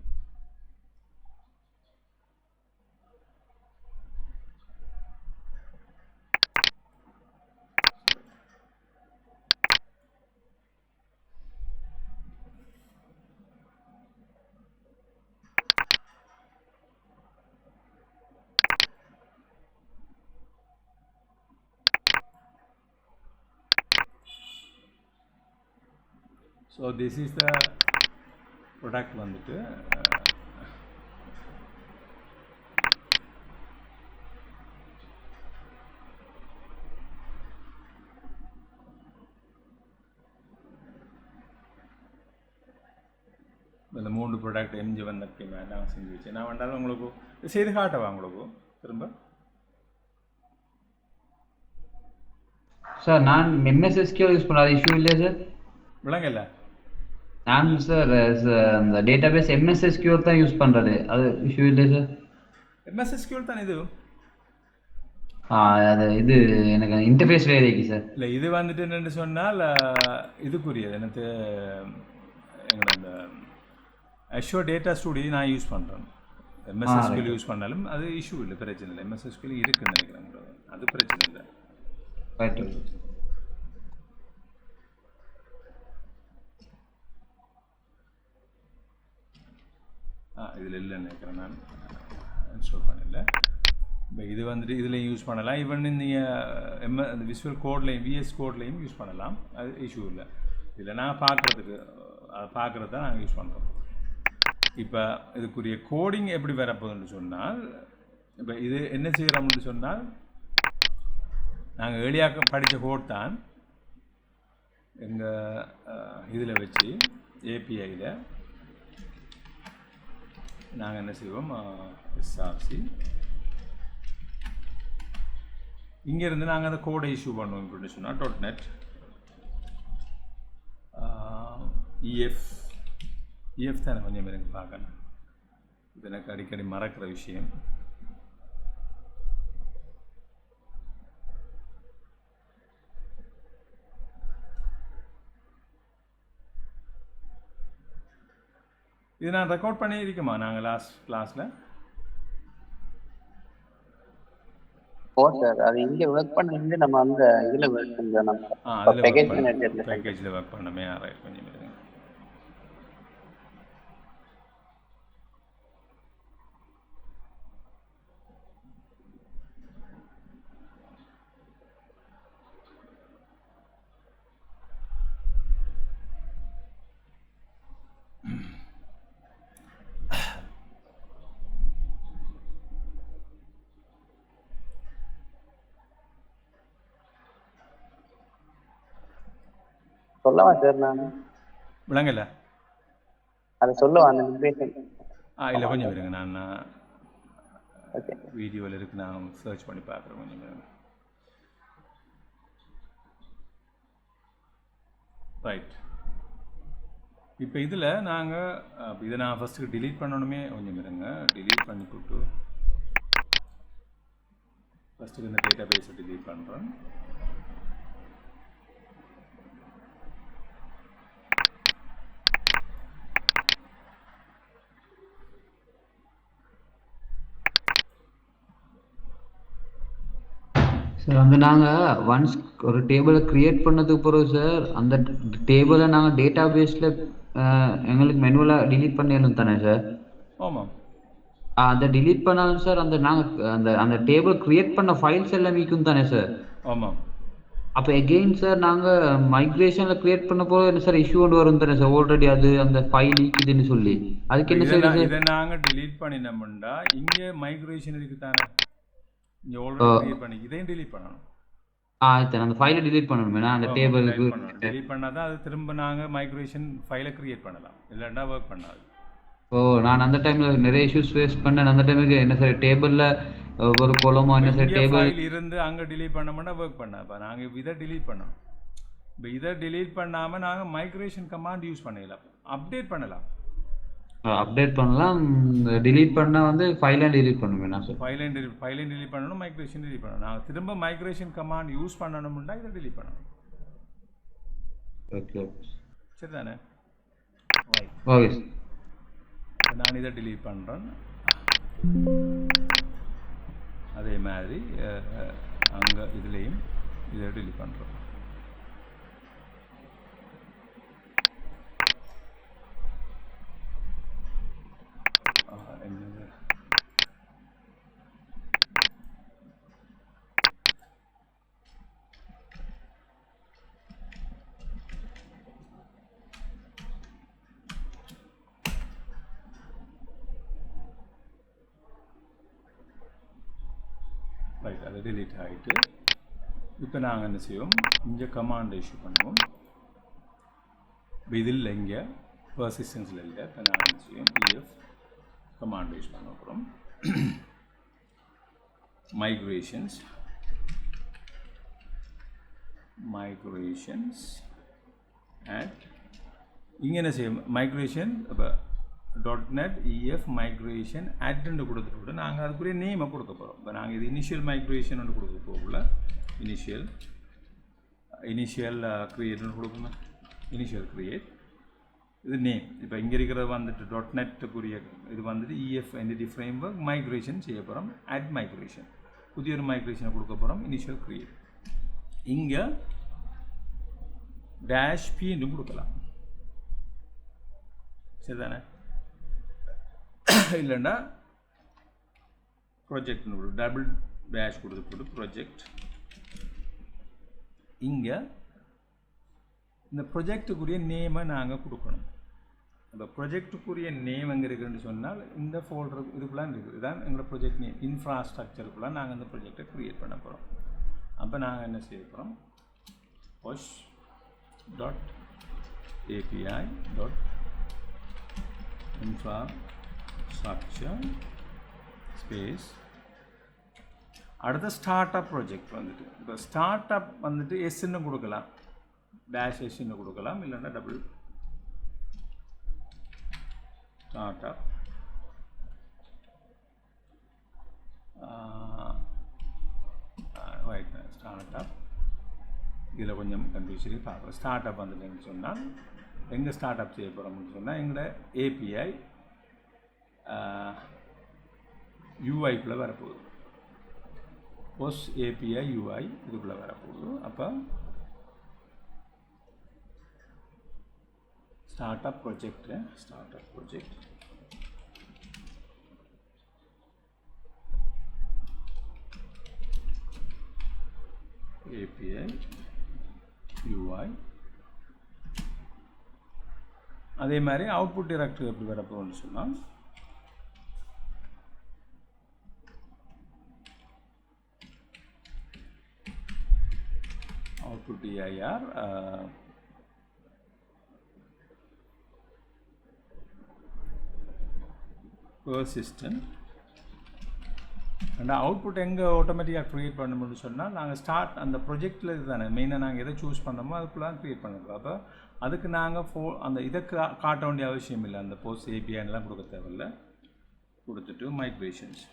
So this is the product வந்துட்டு இந்த 3 ப்ராடக்ட் எம்ஜி வந்தப்போ நான் செஞ்சு வச்சேன். நான் வேண்டாலும் உங்களுக்கு செய்து காட்டவா உங்களுக்கு திரும்ப சார்? நான் MSSQL யூஸ் பண்ணாத இஷ்யூ இல்லையா சார்? விளங்கல. நான் சார் அந்த டேட்டாபேஸ் MSSQL தான் யூஸ் பண்ணுறது, அது இஷ்யூ இல்லை சார்? MSSQL தான் இது. அது இது எனக்கு இன்டர்ஃபேஸ் வேறு இருக்கு சார். இல்லை இது வந்துட்டு என்னென்னு சொன்னால் இதுக்குரியது எனக்கு எங்களோட அந்த அஷ்யூர் டேட்டா ஸ்டூடியோ நான் யூஸ் பண்ணுறேன். MSSQL யூஸ் பண்ணாலும் அது இஷ்யூ இல்லை, பிரச்சனை இல்லை. MSSQL இருக்குன்னு நினைக்கிறேன், அது பிரச்சனை இல்லை. இதில் இல்லைன்னு நினைக்கிறேன், நான் இன்ஸ்டால் பண்ணல. இப்போ இது வந்துட்டு இதுலேயும் யூஸ் பண்ணலாம். ஈவன் நீங்கள் அந்த விசுவல் கோட்லேயும் VS கோட்லேயும் யூஸ் பண்ணலாம், அது இஷ்யூ இல்லை. இதில் நான் பார்க்குறதுக்கு அதை பார்க்குறது தான் நாங்கள் யூஸ் பண்ணுறோம். இப்போ இதுக்குரிய கோடிங் எப்படி வரப்போகுதுன்னு சொன்னால், இப்போ இது என்ன செய்கிறோம்னு சொன்னால், நாங்கள் ஏர்லியாக படித்த கோட் தான் எங்கள் இதில் வச்சு ஏபிஐயில் நாங்கள் என்ன செய்வோம், எஸ்ஆர்சி இங்கேருந்து நாங்கள் அந்த கோடை இஷ்யூ பண்ணுவோம். இப்படின்னு சொன்னால் .NET EF தானே கொஞ்சம் எனக்கு பார்க்கணும், இது எனக்கு அடிக்கடி மறக்கிற விஷயம். இது நான் ரெக்கார்ட் பண்ணியிருக்குமா நாங்கள் லாஸ்ட் கிளாஸில்? ஓ சார், அது இங்கே ஒர்க் பண்ணிருந்து நம்ம அந்த இதில் ஒர்க் பண்ணுறோம். நம்ம பேக்கேஜில் ஒர்க் பண்ணமே. ரைட், கொஞ்சம் இருங்க. சொல்லவா சார்? நான் விளங்கல அதை சொல்லவா அந்த மிக்ரேஷன்? இல்லை கொஞ்சம் இருங்க, நான் ஓகே வீடியோவில் இருக்கு, நான் சர்ச் பண்ணி பார்க்குறேன். கொஞ்சம் இருங்க. ரைட், இப்போ இதில் நாங்கள் இதை நான் ஃபஸ்ட்டு டிலீட் பண்ணணுமே. கொஞ்சம் இருங்க, டிலீட் பண்ணி போட்டு ஃபஸ்ட்டுக்கு இந்த டேட்டா பேஸை டிலீட் பண்ணுறேன். சார் வந்து நாங்கள் ஒன்ஸ் ஒரு டேபிளை க்ரியேட் பண்ணதுக்கு பிறகு சார், அந்த டேபிளை நாங்கள் டேட்டா பேஸில் எங்களுக்கு மெனுவலாக டிலீட் பண்ணிடணும் தானே சார்? ஆமாம், அதை டிலீட் பண்ணாலும் சார் அந்த நாங்கள் அந்த டேபிள் க்ரியேட் பண்ண ஃபைல்ஸ் எல்லாம் மீக்கும் தானே சார்? ஆமாம். அப்போ எகெயின் சார் நாங்கள் மைக்ரேஷனில் க்ரியேட் பண்ண போது என்ன சார் இஷ்யூ கொண்டு வரும் தானே சார்? ஆல்ரெடி அது அந்த ஃபைல் லீக்குதுன்னு சொல்லி அதுக்கு என்ன சார்? இதை நாங்கள் டிலீட் பண்ணினோம்னா இங்கே மைக்ரேஷன் இருக்கு தானே, இங்கே ஆல்ரெடி க்ரியேட் பண்ணி இதையும் டிலீட் பண்ணணும். அந்த ஃபைலை டிலீட் பண்ணணுமே அந்த டேபிளுக்கு. டிலீட் பண்ணால் தான் அது திரும்ப நாங்கள் மைக்ரேஷன் ஃபைலை க்ரியேட் பண்ணலாம், இல்லைன்னா ஒர்க் பண்ணாது. ஓ, நான் அந்த டைமில் நிறைய இஷ்யூஸ் ஃபேஸ் பண்ணேன். அந்த டைமுக்கு என்ன சார் டேபிளில் ஒரு கொலமோ என்ன சார் டேபிள் இருந்து அங்கே டிலீட் பண்ணோம்னா ஒர்க் பண்ண. இப்போ நாங்கள் இதை டிலீட் பண்ணணும். இப்போ இதை டிலீட் பண்ணாமல் நாங்கள் மைக்ரேஷன் கமாண்ட் யூஸ் பண்ணிடலாம், அப்டேட் பண்ணலாம். அப்டேட் பண்ணலாம். டிலீட் பண்ணால் வந்து ஃபைலையும் டிலீட் பண்ணுவேன் சார். ஃபைலையும் டிலீட் பண்ணணும், மைக்ரேஷன் டிலீட் பண்ணணும். நாங்கள் திரும்ப மைக்ரேஷன் கமாண்ட் யூஸ் பண்ணணும்னா இதை டிலீட் பண்ணணும். ஓகே, சரி தானே? ஓகே, நான் இதை டிலீட் பண்ணுறேன். அதே மாதிரி அங்கே இதுலேயும் இதை டிலீட் பண்ணுறோம். ரைட், அது டிலீட் ஆகிட்டு இப்போ நாங்கள் என்ன செய்வோம், இங்கே கமாண்டை இஷ்யூ பண்ணுவோம். இப்போ இதில் இங்கே பர்சிஸ்டன்ஸில் இல்லை. இப்போ நாங்கள் என்ன செய்வோம், EF கமாண்டை யூஸ் பண்ண போகிறோம். migrations at இங்கே என்ன செய்யும், மைக்ரேஷன் இப்போ .NET EF migration add-ன்னு கொடுத்துட்டு நாங்கள் அதுக்குரிய நேமை கொடுக்க போகிறோம். இப்போ நாங்கள் இது இனிஷியல் மைக்ரேஷன் ஒன்று கொடுக்க போகல, இனிஷியல் க்ரியேட்னு கொடுக்கணும். இனிஷியல் க்ரியேட் இது நேம். இப்போ இங்கே இருக்கிறது வந்துட்டு .NET-க்குரிய இது வந்துட்டு EF என்டிட்டி ஃப்ரேம்வொர்க் மைக்ரேஷன் செய்ய போகிறோம். add migration புதிய ஒரு மைக்ரேஷனை கொடுக்க போகிறோம். இனிஷியல் க்ரியேட் இங்கே -P கொடுக்கலாம், சரிதானே? இல்லைன்னா ப்ராஜெக்ட் டபுள் டேஷ் கொடுத்து ப்ராஜெக்ட். இங்கே இந்த ப்ராஜெக்டுக்குரிய நேமை நாங்கள் கொடுக்கணும். அந்த ப்ரொஜெக்டுக்குரிய நேம் எங்கே இருக்குதுன்னு சொன்னால் இந்த ஃபோல்டர் இதுக்குலாம் இருக்குது. இதுதான் எங்களோட ப்ரொஜெக்ட் நேம். இன்ஃப்ராஸ்ட்ரக்சருக்குள்ளே நாங்கள் இந்த ப்ரொஜெக்டை க்ரியேட் பண்ண போகிறோம். அப்போ நாங்கள் என்ன செய்ய போகிறோம், posh.api.infrastructure ஸ்பேஸ் அடுத்த ஸ்டார்ட் அப் ப்ராஜெக்ட் வந்துட்டு. இப்போ ஸ்டார்ட் அப் வந்துட்டு எஸ்ன்னு கொடுக்கலாம், டேஷ் எஸ்ன்னு கொடுக்கலாம், இல்லைன்னா double start up start up. இதில் கொஞ்சம் கன்ஃபியூஷனே பார்க்குறோம். ஸ்டார்ட் அப் வந்துட்டுன்னு சொன்னால் எங்கே ஸ்டார்ட் அப் செய்ய போகிறோம்னு சொன்னால் எங்களோட ஏபிஐ யூஐக்குள்ளே வரப்போகுது. போஸ்ட் ஏபிஐ யூஐ இதுக்குள்ளே வரப்போகுது. அப்போ start up project API UI. அதே மாதிரி அவுட்புட் டைரக்டரி எப்படி வரப்போகுதுன்னு சொன்னால் output dir persistent and output எங்கே ஆட்டோமேட்டிக்காக க்ரியேட் பண்ணணும்னு சொன்னால் நாங்கள் ஸ்டார்ட் அந்த ப்ரொஜெக்டில் இது தானே மெயினாக நாங்கள் எதை சூஸ் பண்ணோமோ அதுக்குள்ளே தான் க்ரியேட் பண்ணுறோம். அப்போ அதுக்கு நாங்கள் அந்த இதை காட்ட வேண்டிய அவசியம் இல்லை. அந்த போஸ்ட் ஏபிஐலாம் கொடுக்க தேவையில்லை. கொடுத்துட்டு மைக்ரேஷன்ஸ்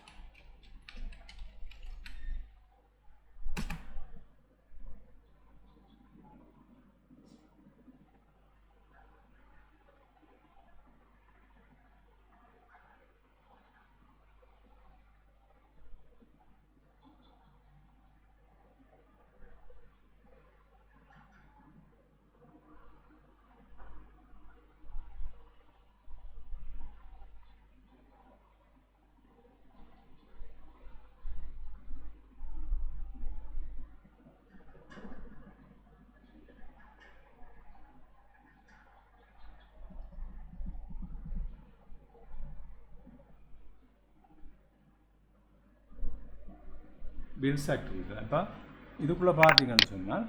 பில்ஸ் ஆக்டிவிட்டி. அப்போ இதுக்குள்ளே பார்த்தீங்கன்னு சொன்னால்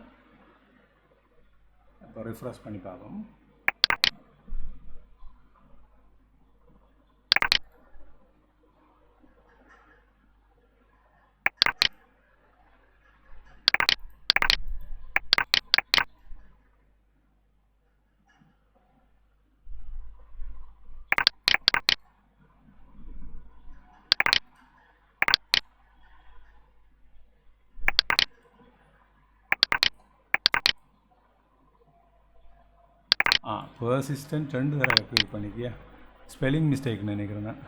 இப்போ ரிஃப்ரெஷ் பண்ணி பார்ப்போம். பர்சிஸ்டன்ட் 2 தடவை க்ரியேட் பண்ணிக்கியா, ஸ்பெல்லிங் மிஸ்டேக்னு நினைக்கிறேன் நான்.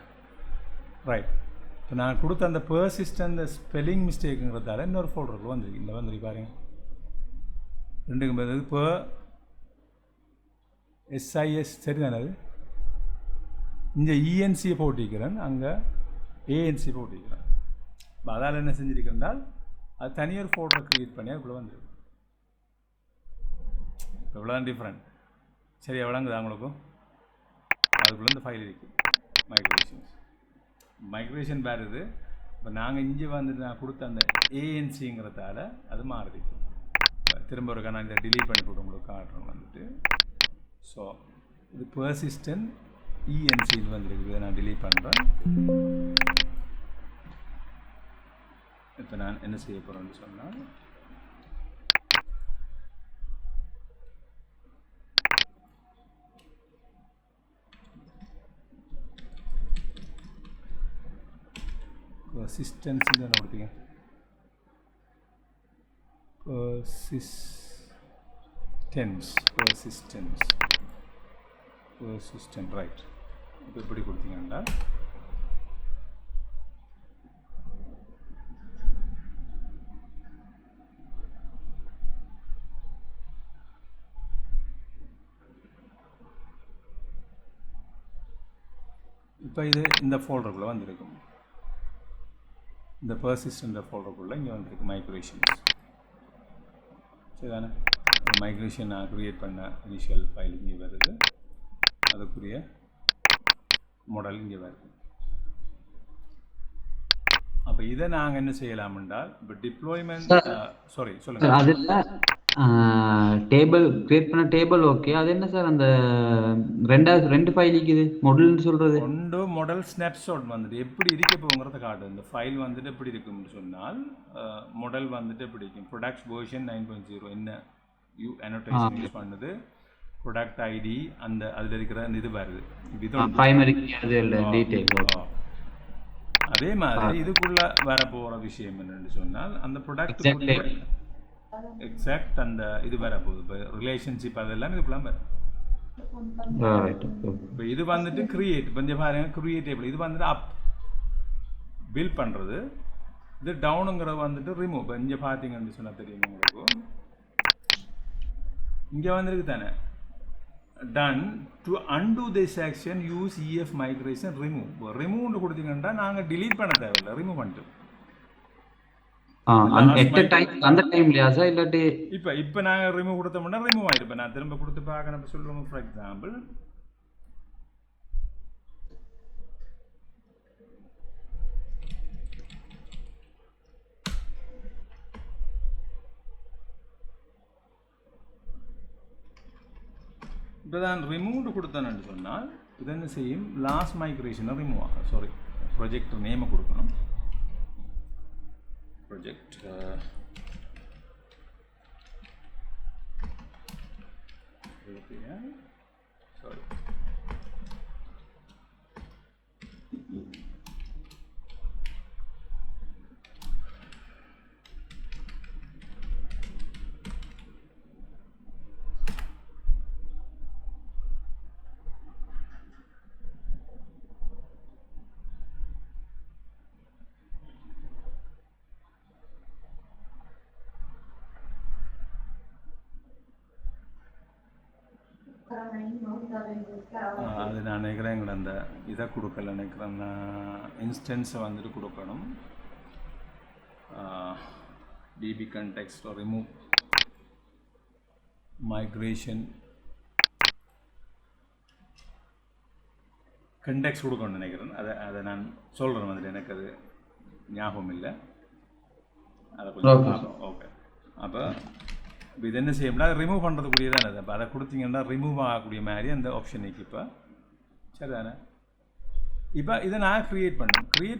ரைட். இப்போ நான் கொடுத்த அந்த பர்சிஸ்டன்ட் ஸ்பெல்லிங் மிஸ்டேக்குங்கிறதால இன்னொரு ஃபோல்டருக்கு வந்துருக்கு. இல்லை வந்துருக்கு பாருங்க. ரெண்டுக்கும் பதில் இப்போ SIS சரி தானே, அது இங்கே ENCயை போட்டிக்கிறேன், அங்கே ANC போட்டிக்கிறேன். அதால் என்ன செஞ்சுருக்கிறேன்னால் அது தனியார் ஃபோல்டரை க்ரியேட் பண்ணி அதுக்குள்ளே வந்துருக்கு. எவ்வளோதான் டிஃப்ரெண்ட். சரி, எவ்வளோங்குதா உங்களுக்கும்? அதுக்குள்ளே இந்த ஃபைல் இருக்குது மைக்ரேஷன் வேறு இது. இப்போ நாங்கள் இங்கே வந்துட்டு நான் கொடுத்த அந்த ANCங்கிறதால அது மாறுது. திரும்ப ஒரு நான் இதை டிலீட் பண்ணி போட்டு உங்களுக்கு காட்டுறோம் வந்துட்டு. ஸோ இது பர்சிஸ்டன்ட் ENCன்னு வந்துருக்குது. நான் டிலீட் பண்ணுறேன். இப்போ நான் என்ன செய்ய போகிறேன்னு சொன்னால் persistence in the noting persistent right. இப்போ எப்படி கொடுத்தீங்கன்னா இப்போ இது இந்த ஃபோல்டருக்குள்ளே வந்திருக்கும். இந்த பர்சிஸ்டன்ட் ஃபோல்டருக்குள்ளே இங்கே வந்துருக்கு மைக்ரேஷன்ஸ். சரிதானே? மைக்ரேஷன் நான் க்ரியேட் பண்ண இனிஷியல் ஃபைல் இங்கே வருது. அதுக்குரிய மாடல் இங்கே வருது. அப்போ இதை நாங்கள் என்ன செய்யலாம் என்றால் இப்போ டிப்ளாய்மெண்ட் சாரி சொல்லுங்கள். அதில் டேபிள் கிரியேட் பண்ண டேபிள் ஓகே, அது என்ன சார் அந்த ரெண்டு ஃபைல் இருக்குது மாடல்னு சொல்றது? ஒன்று மாடல் ஸ்னாப்ஷாட் வந்துட்டு எப்படி இருக்க போங்கிறத காட்டு. இந்த ஃபைல் வந்துட்டு எப்படி இருக்கும்னு சொன்னால் மாடல் வந்துட்டு எப்படி இருக்கும், ப்ரொடக்ட்ஸ் வெர்ஷன் 9.0 என்ன அனோட்டேஷன் யூஸ் பண்ணுது, ப்ரொடக்ட் ஐடி அந்த அதில் இருக்கிற அந்த இது வருது. Primary detail. அதே மாதிரி இதுக்குள்ள வர போகிற விஷயம் என்னன்னு சொன்னால் அந்த ப்ரொடக்ட் எக்ஸாக்ட் அந்த இது வர போகுது. இப்போ ரிலேஷன்ஷிப் அதெல்லாம் இதுக்குள்ள வரும். இப்போ இது வந்துட்டு கிரியேட் கொஞ்சம் பாருங்க, கிரியேட்டபிள் இது வந்துட்டு அப் பில்ட் பண்ணுறது, இது டவுனுங்கிறது வந்துட்டு ரிமூவ். இப்போ இங்கே பார்த்தீங்கன்னு சொன்னால் தெரியும் உங்களுக்கு, இங்கே வந்துருக்கு தானே done to undo this action use EF migration remove. remove கொடுத்தீங்கன்னா நாங்கள் delete பண்ண தேவையில்லை, ரிமூவ் பண்ணிட்டோம். அந்த டைம்லயா சார் இல்லாட்டி இப்போ நாங்கள் ரிமூவ் கொடுத்தோம்னா ரிமூவ் ஆயிடும். இப்போ நான் திரும்ப கொடுத்து பார்க்கணும் சொல்லுவோம். ஃபார் எக்ஸாம்பிள் இப்போ தான் ரிமூவ் கொடுத்தேன்னு சொன்னால் இது என்ன செய்யும், லாஸ்ட் மைக்ரேஷனை ரிமூவ் ஆகும். சாரி, ப்ரொஜெக்ட் நேமை கொடுக்கணும். ப்ரொஜெக்ட் சாரி அது நான் நினைக்கிறேன் எங்களை அந்த இதை கொடுக்கல நினைக்கிறேன். இன்ஸ்டன்ஸை வந்துட்டு கொடுக்கணும். DB context remove migration context கொடுக்கணும்னு நினைக்கிறேன். அதை நான் சொல்கிறேன் வந்துட்டு, எனக்கு அது ஞாபகம் இல்லை. அதை கொஞ்சம் பார்ப்போம். ஓகே, அப்போ இப்போ இது என்ன செய்யணும்னா ரிமூவ் பண்ணுறதுக்குரிய தானே அது. அப்போ அதை கொடுத்தீங்கன்னா ரிமூவ் ஆகக்கூடிய மாதிரி அந்த ஆப்ஷன் இருக்குது. இப்போ சரி தானே. இப்போ இதை நான் க்ரியேட்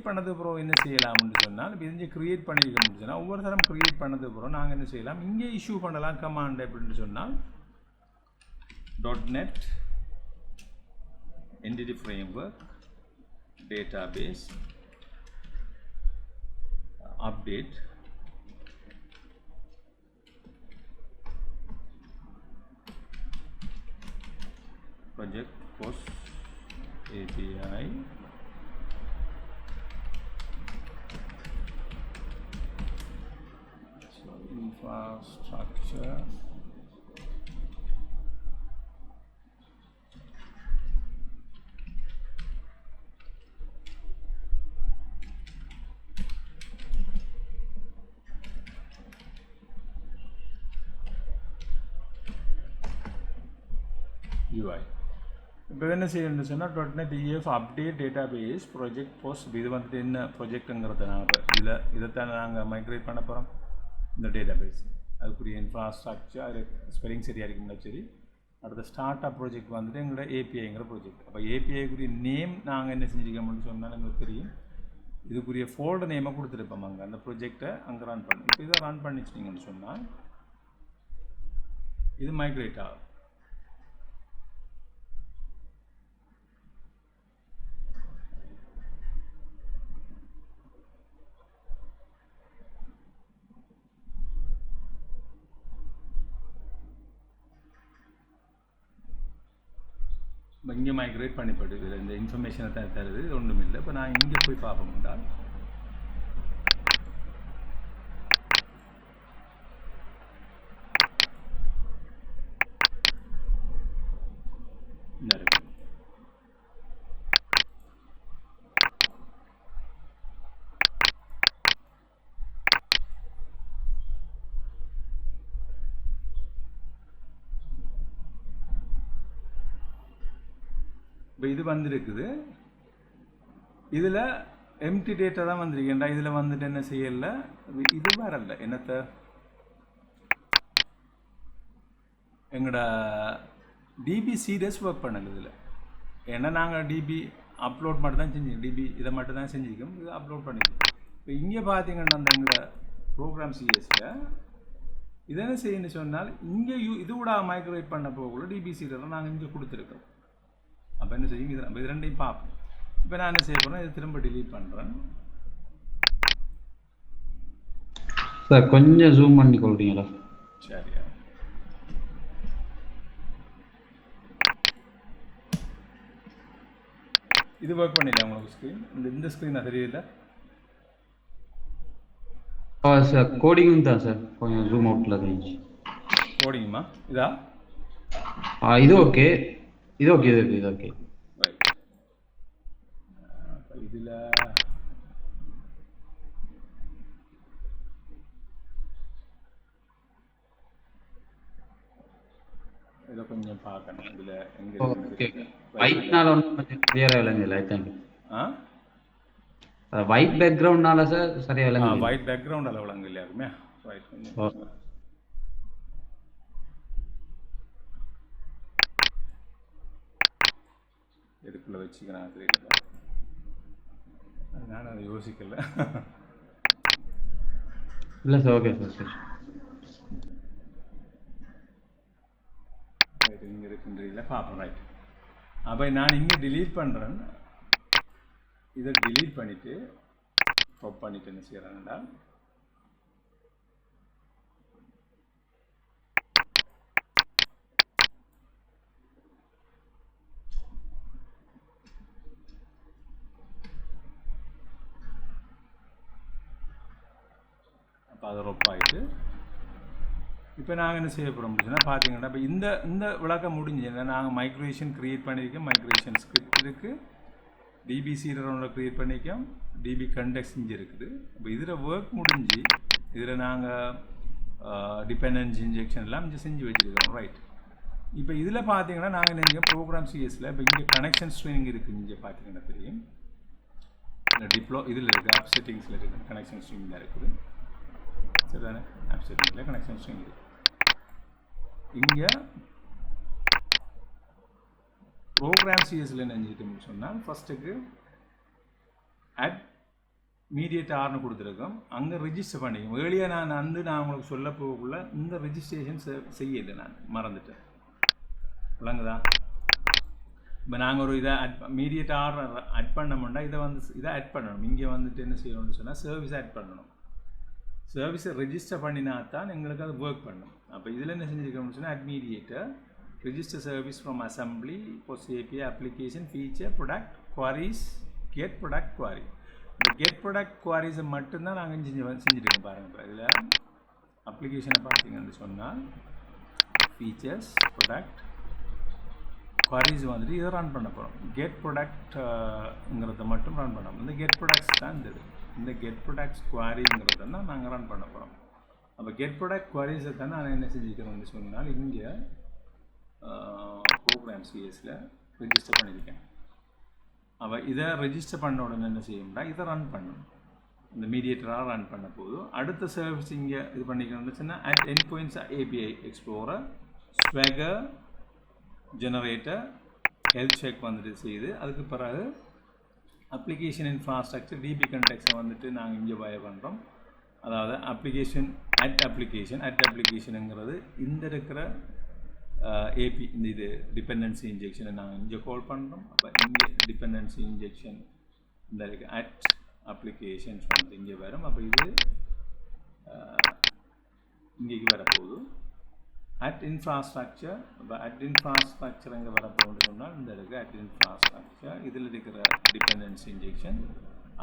பண்ணது அப்புறம் என்ன செய்யலாம்னு சொன்னால், இப்போ இதை க்ரியேட் பண்ணியிருக்கணும்னு சொன்னால் ஒவ்வொரு தரம் க்ரியேட் பண்ணது அப்புறம் நாங்கள் என்ன செய்யலாம், இங்கே இஷ்யூ பண்ணலாம் கமாண்ட் எப்படின்னு சொன்னால் .NET Entity Framework Database Update Project Post API so infrastructure UI. இப்போ என்ன செய்யணும்னு சொன்னால் .NET EF update database project post. இது வந்துட்டு என்ன ப்ராஜெக்ட்டுங்கிறத நாங்கள் இதைத்தான் நாங்கள் மைக்ரேட் பண்ண போகிறோம். இந்த டேட்டாபேஸ் அதுக்குரிய இன்ஃப்ராஸ்ட்ரக்சர் அது ஸ்பெல்லிங் சரியாக இருக்குன்னா சரி. அடுத்த ஸ்டார்ட் அப் ப்ராஜெக்ட் வந்துட்டு எங்களோட ஏபிஐங்கிற ப்ராஜெக்ட். அப்போ ஏபிஐக்குரிய நேம் நாங்கள் என்ன செஞ்சுக்கோம்னு சொன்னால் எங்களுக்கு தெரியும். இதுக்குரிய ஃபோல்டர் நேமை கொடுத்துருப்போம் அங்கே அந்த ப்ராஜெக்டை அங்கே ரன் பண்ணி. இப்போ இதை ரன் பண்ணிச்சிட்டிங்கன்னு சொன்னால் இது மைக்ரேட் ஆகும். இங்கே மைக்ரேட் பண்ணிப்பட்டு இதில் இந்த இன்ஃபர்மேஷனை தான் தருது, இது ஒன்றும் இல்லை. இப்போ நான் இங்கே போய் பார்ப்போம்டா. இந்த இருக்கு. இப்போ இது வந்துருக்குது. இதில் எம்டி டேட்டா தான் வந்திருக்கேன்டா. இதில் வந்துட்டு என்ன செய்யலை, இது வரல. என்னத்தை எங்களோட டிபி சீரியஸ் ஒர்க் பண்ணல இதில். ஏன்னா நாங்கள் டிபி அப்லோட் மட்டும் தான் செஞ்சுக்கோம், டிபி இதை மட்டும் தான் செஞ்சுக்கோம், இது அப்லோட் பண்ணிக்கோம். இப்போ இங்கே பார்த்தீங்கன்னா அந்த எங்களோட ப்ரோக்ராம் சிஎஸில் இதை என்ன செய்யணும்னு சொன்னால் இங்கே இது கூட மைக்ரோவேட் பண்ண போகக்குள்ள டிபி சீரியஸை நாங்கள் இங்கே கொடுத்துருக்கோம். அப்போ என்ன செய்யும், இது ரெண்டையும் பார்ப்போம். இப்போ நான் என்ன செய்ய போகிறேன், இதை திரும்ப டிலீட் பண்ணுறேன். சார் கொஞ்சம் ஜூம் பண்ணி கொள்றீங்களா? சரியா. இது ஒர்க் பண்ணிடல உங்களுக்கு ஸ்க்ரீன்? இந்த ஸ்க்ரீன் அது தெரியல. சார் கோடிங் தான் சார், கொஞ்சம் ஜூம் அவுட்டில் இருந்துச்சு. கோடிங்குமா இதா? இது ஓகே, இது ஓகே, இது ஓகே. இதில் இதை கொஞ்சம் பார்க்கணும். இதில் எங்கே ஒயிட்னால ஒன்றும் கொஞ்சம் கிளியராக விளங்குது. தேங்க்யூ. ஆ ஒயிட் பேக்ரவுண்ட்னால சார் சரியாக விளங்குது. ஒயிட் பேக்ரவுண்டால் விளங்கு இல்லையாருமே. ரைட், கொஞ்சம் எதுக்குள்ளே வச்சுக்கிறேன் தெரியல, நான் அதை யோசிக்கல. இல்லை சார், ஓகே சார். சரி ரைட், இங்கே இருக்குன்றீங்களா பார்ப்போம். ரைட், அப்போ நான் இங்கே டிலீட் பண்ணுறேன். இதை டிலீட் பண்ணிவிட்டு ட்ராப் பண்ணிவிட்டு என்ன செய்கிறேன்டா, அப்போ அதை ரொப் ஆகிட்டு இப்போ நாங்கள் என்ன செய்ய போகிறோம் அப்படின்னா பார்த்தீங்கன்னா, இப்போ இந்த விளக்கம் முடிஞ்சு நாங்கள் மைக்ரேஷன் க்ரியேட் பண்ணியிருக்கோம். மைக்ரேஷன் ஸ்கிரிப்ட் இருக்குது, டிபி சீரரோட க்ரியேட் பண்ணியிருக்கோம், டிபி கண்டெக்ஸ் இங்கே இருக்குது. இப்போ இதில் ஒர்க் முடிஞ்சு இதில் நாங்கள் டிபெண்டன்ஸ் இன்ஜெக்ஷன் எல்லாம் இங்கே செஞ்சு வச்சுருக்கோம். ரைட், இப்போ இதில் பார்த்தீங்கன்னா நாங்கள் நீங்கள் ப்ரோக்ராம் சிஎஸில் இப்போ இங்கே கனெக்ஷன் ஸ்ட்ரிங் இருக்குது. இங்கே பார்த்தீங்கன்னா தெரியும், இல்லை இதில் இருக்குது, ஆப் செட்டிங்ஸில் இருக்குது, கனெக்ஷன் ஸ்ட்ரிங் தான் இருக்குது. சரிதானே? ஆப் செட்டிங்கில் கனெக்ஷன் ஸ்ட்ரிங் இருக்குது. இங்கே ப்ரோக்ராம் சிஎஸில் என்ன செஞ்சுட்டோம்னு சொன்னால் ஃபஸ்ட்டுக்கு அட் மீடியேட் ஆர்னு கொடுத்துருக்கோம். அங்கே ரிஜிஸ்டர் பண்ணிக்கோம். ஏர்லியாக நான் உங்களுக்கு சொல்ல போகக்குள்ள இந்த ரிஜிஸ்ட்ரேஷன் செய்யலை, நான் மறந்துட்டேன். விளங்குதா? இப்போ நாங்கள் ஒரு இதை மீடியேட் ஆர் அட் பண்ணோம்னா இதை ஆட் பண்ணணும். இங்கே வந்துட்டு என்ன செய்யணும்னு சொன்னால் சர்வீஸ் ஆட் பண்ணணும். சர்வீஸை ரெஜிஸ்டர் பண்ணினா தான் எங்களுக்கு அது ஒர்க் பண்ணும். அப்போ இதில் என்ன செஞ்சுருக்கோம்னு சொன்னால் at mediator register service from assembly, post API, application, feature, product, queries, get product query. இந்த get product queries மட்டும்தான் நாங்கள் செஞ்சுருக்கோம். பாருங்கள், இதில் அப்ளிகேஷனை பார்த்தீங்கன்னு சொன்னால் ஃபீச்சர்ஸ், ப்ராடக்ட், queries வந்துட்டு இதை ரன் பண்ண போகிறோம். கெட் ப்ராடக்ட்ங்கிறத மட்டும் ரன் பண்ணோம். இந்த கெட் ப்ராடக்ட்ஸ் தான் இந்த கெட் ப்ராடக்ட்ஸ் குவாரிங்கிறத தான் நாங்கள் ரன் பண்ண போகிறோம். அப்போ கெட் ப்ராடக்ட் குவாரிஸை தான் நான் என்ன செஞ்சுக்கிறேன்னு சொன்னால் இங்கே ப்ரோக்ராம் சிஎஸில் ரெஜிஸ்டர் பண்ணியிருக்கேன். அப்போ இதை ரெஜிஸ்டர் பண்ண உடனே என்ன செய்யும்னா இதை ரன் பண்ணணும். இந்த மீடியேட்டராக ரன் பண்ண போதும் அடுத்த சர்வீஸ் இங்கே இது பண்ணிக்கணும்னு சொன்னால் at end points API explorer, Swagger, generator, health check வந்துட்டு செய்து அதுக்கு பிறகு அப்ளிகேஷன் இன்ஃப்ராஸ்ட்ரக்சர் டிபி கண்டெக்ஸை வந்துட்டு நாங்கள் இங்கே பய பண்ணுறோம். அதாவது அப்ளிகேஷன் அப்ளிகேஷனுங்கிறது இந்த இருக்கிற ஏபி இந்த இது டிபெண்டன்சி இன்ஜெக்ஷனை நாங்கள் இங்கே கால் பண்ணுறோம். அப்போ இங்கே டிபெண்டன்சி இன்ஜெக்ஷன் இந்த இருக்குது அட் அப்ளிகேஷன்ஸ் வந்து இங்கே வரும். அப்போ இது இங்கேக்கு வரப்போகுது. அட் இன்ஃப்ராஸ்ட்ரக்சர், இப்போ அட் இன்ஃப்ராஸ்ட்ரக்சர் இங்கே வரப்போகுதுன்னு சொன்னால் இந்த இருக்குது அட் இன்ஃப்ராஸ்ட்ரக்சர். இதில் இருக்கிற டிபெண்டன்சி இன்ஜெக்ஷன்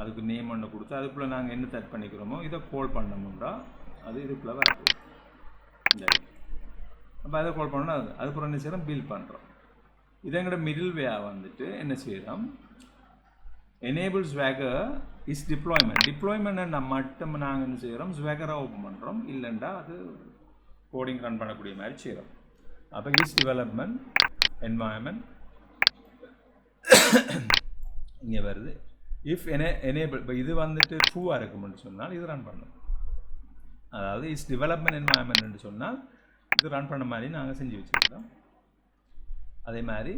அதுக்கு நேம் ஒன்று கொடுத்து அதுக்குள்ளே நாங்கள் என்ன தட் பண்ணிக்கிறோமோ இதை கால் பண்ணோம்னா அது இதுக்குள்ளே வரப்போகுது. இந்த அப்போ அதை கால் பண்ணோன்னா அதுக்கப்புறம் என்ன செய்கிறோம், பில் பண்ணுறோம். இதை எங்களோட மிடில் வேயா வந்துட்டு என்ன செய்கிறோம், எனேபிள் ஸ்வேகர் இஸ் டிப்ளாய்மெண்ட் நம்ம மட்டும் நாங்கள் என்ன செய்கிறோம், ஸ்வேகரை ஓப்பன் பண்ணுறோம். இல்லைண்டா அது கோடிங் ரன் பண்ணக்கூடிய மாதிரி செய்கிறோம். அப்போ இஸ் டெவலப்மெண்ட் என்வாயன்மெண்ட் இங்கே வருது. இஃப் எனேபிள் இப்போ இது வந்துட்டு ட்ரூவாக இருக்கும்னு சொன்னால் இது ரன் பண்ணும். அதாவது இஸ் டெவலப்மெண்ட் என்வாயன்மெண்ட்னு சொன்னால் இது ரன் பண்ண மாதிரி நாங்கள் செஞ்சு வச்சுருக்கோம். அதே மாதிரி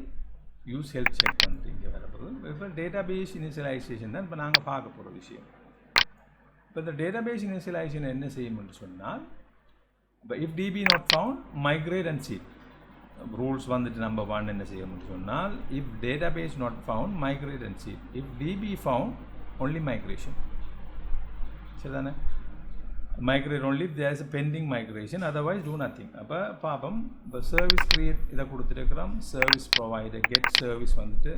யூஸ் ஹெல்ப் செக் பண்ணிட்டு இங்கே வரப்போகுது. இப்போ டேட்டாபேஸ் இனிஷியலைசேஷன் தான் இப்போ நாங்கள் பார்க்க போகிற விஷயம். இப்போ இந்த டேட்டாபேஸ் இனிஷியலைசேஷன் என்ன செய்யும்னு சொன்னால், இப்போ if DB not found migrate and seed rules வந்துட்டு நம்பர் 1 என்ன செய்யணும்னு சொன்னால், if database not found migrate and seed, if DB found only migration. சரிதானே? Migrate only if there is pending migration, otherwise do nothing. அப்போ பார்ப்போம். இப்போ service create இதை கொடுத்துருக்குறோம். சர்வீஸ் ப்ரொவைடர் கெட் சர்வீஸ் வந்துட்டு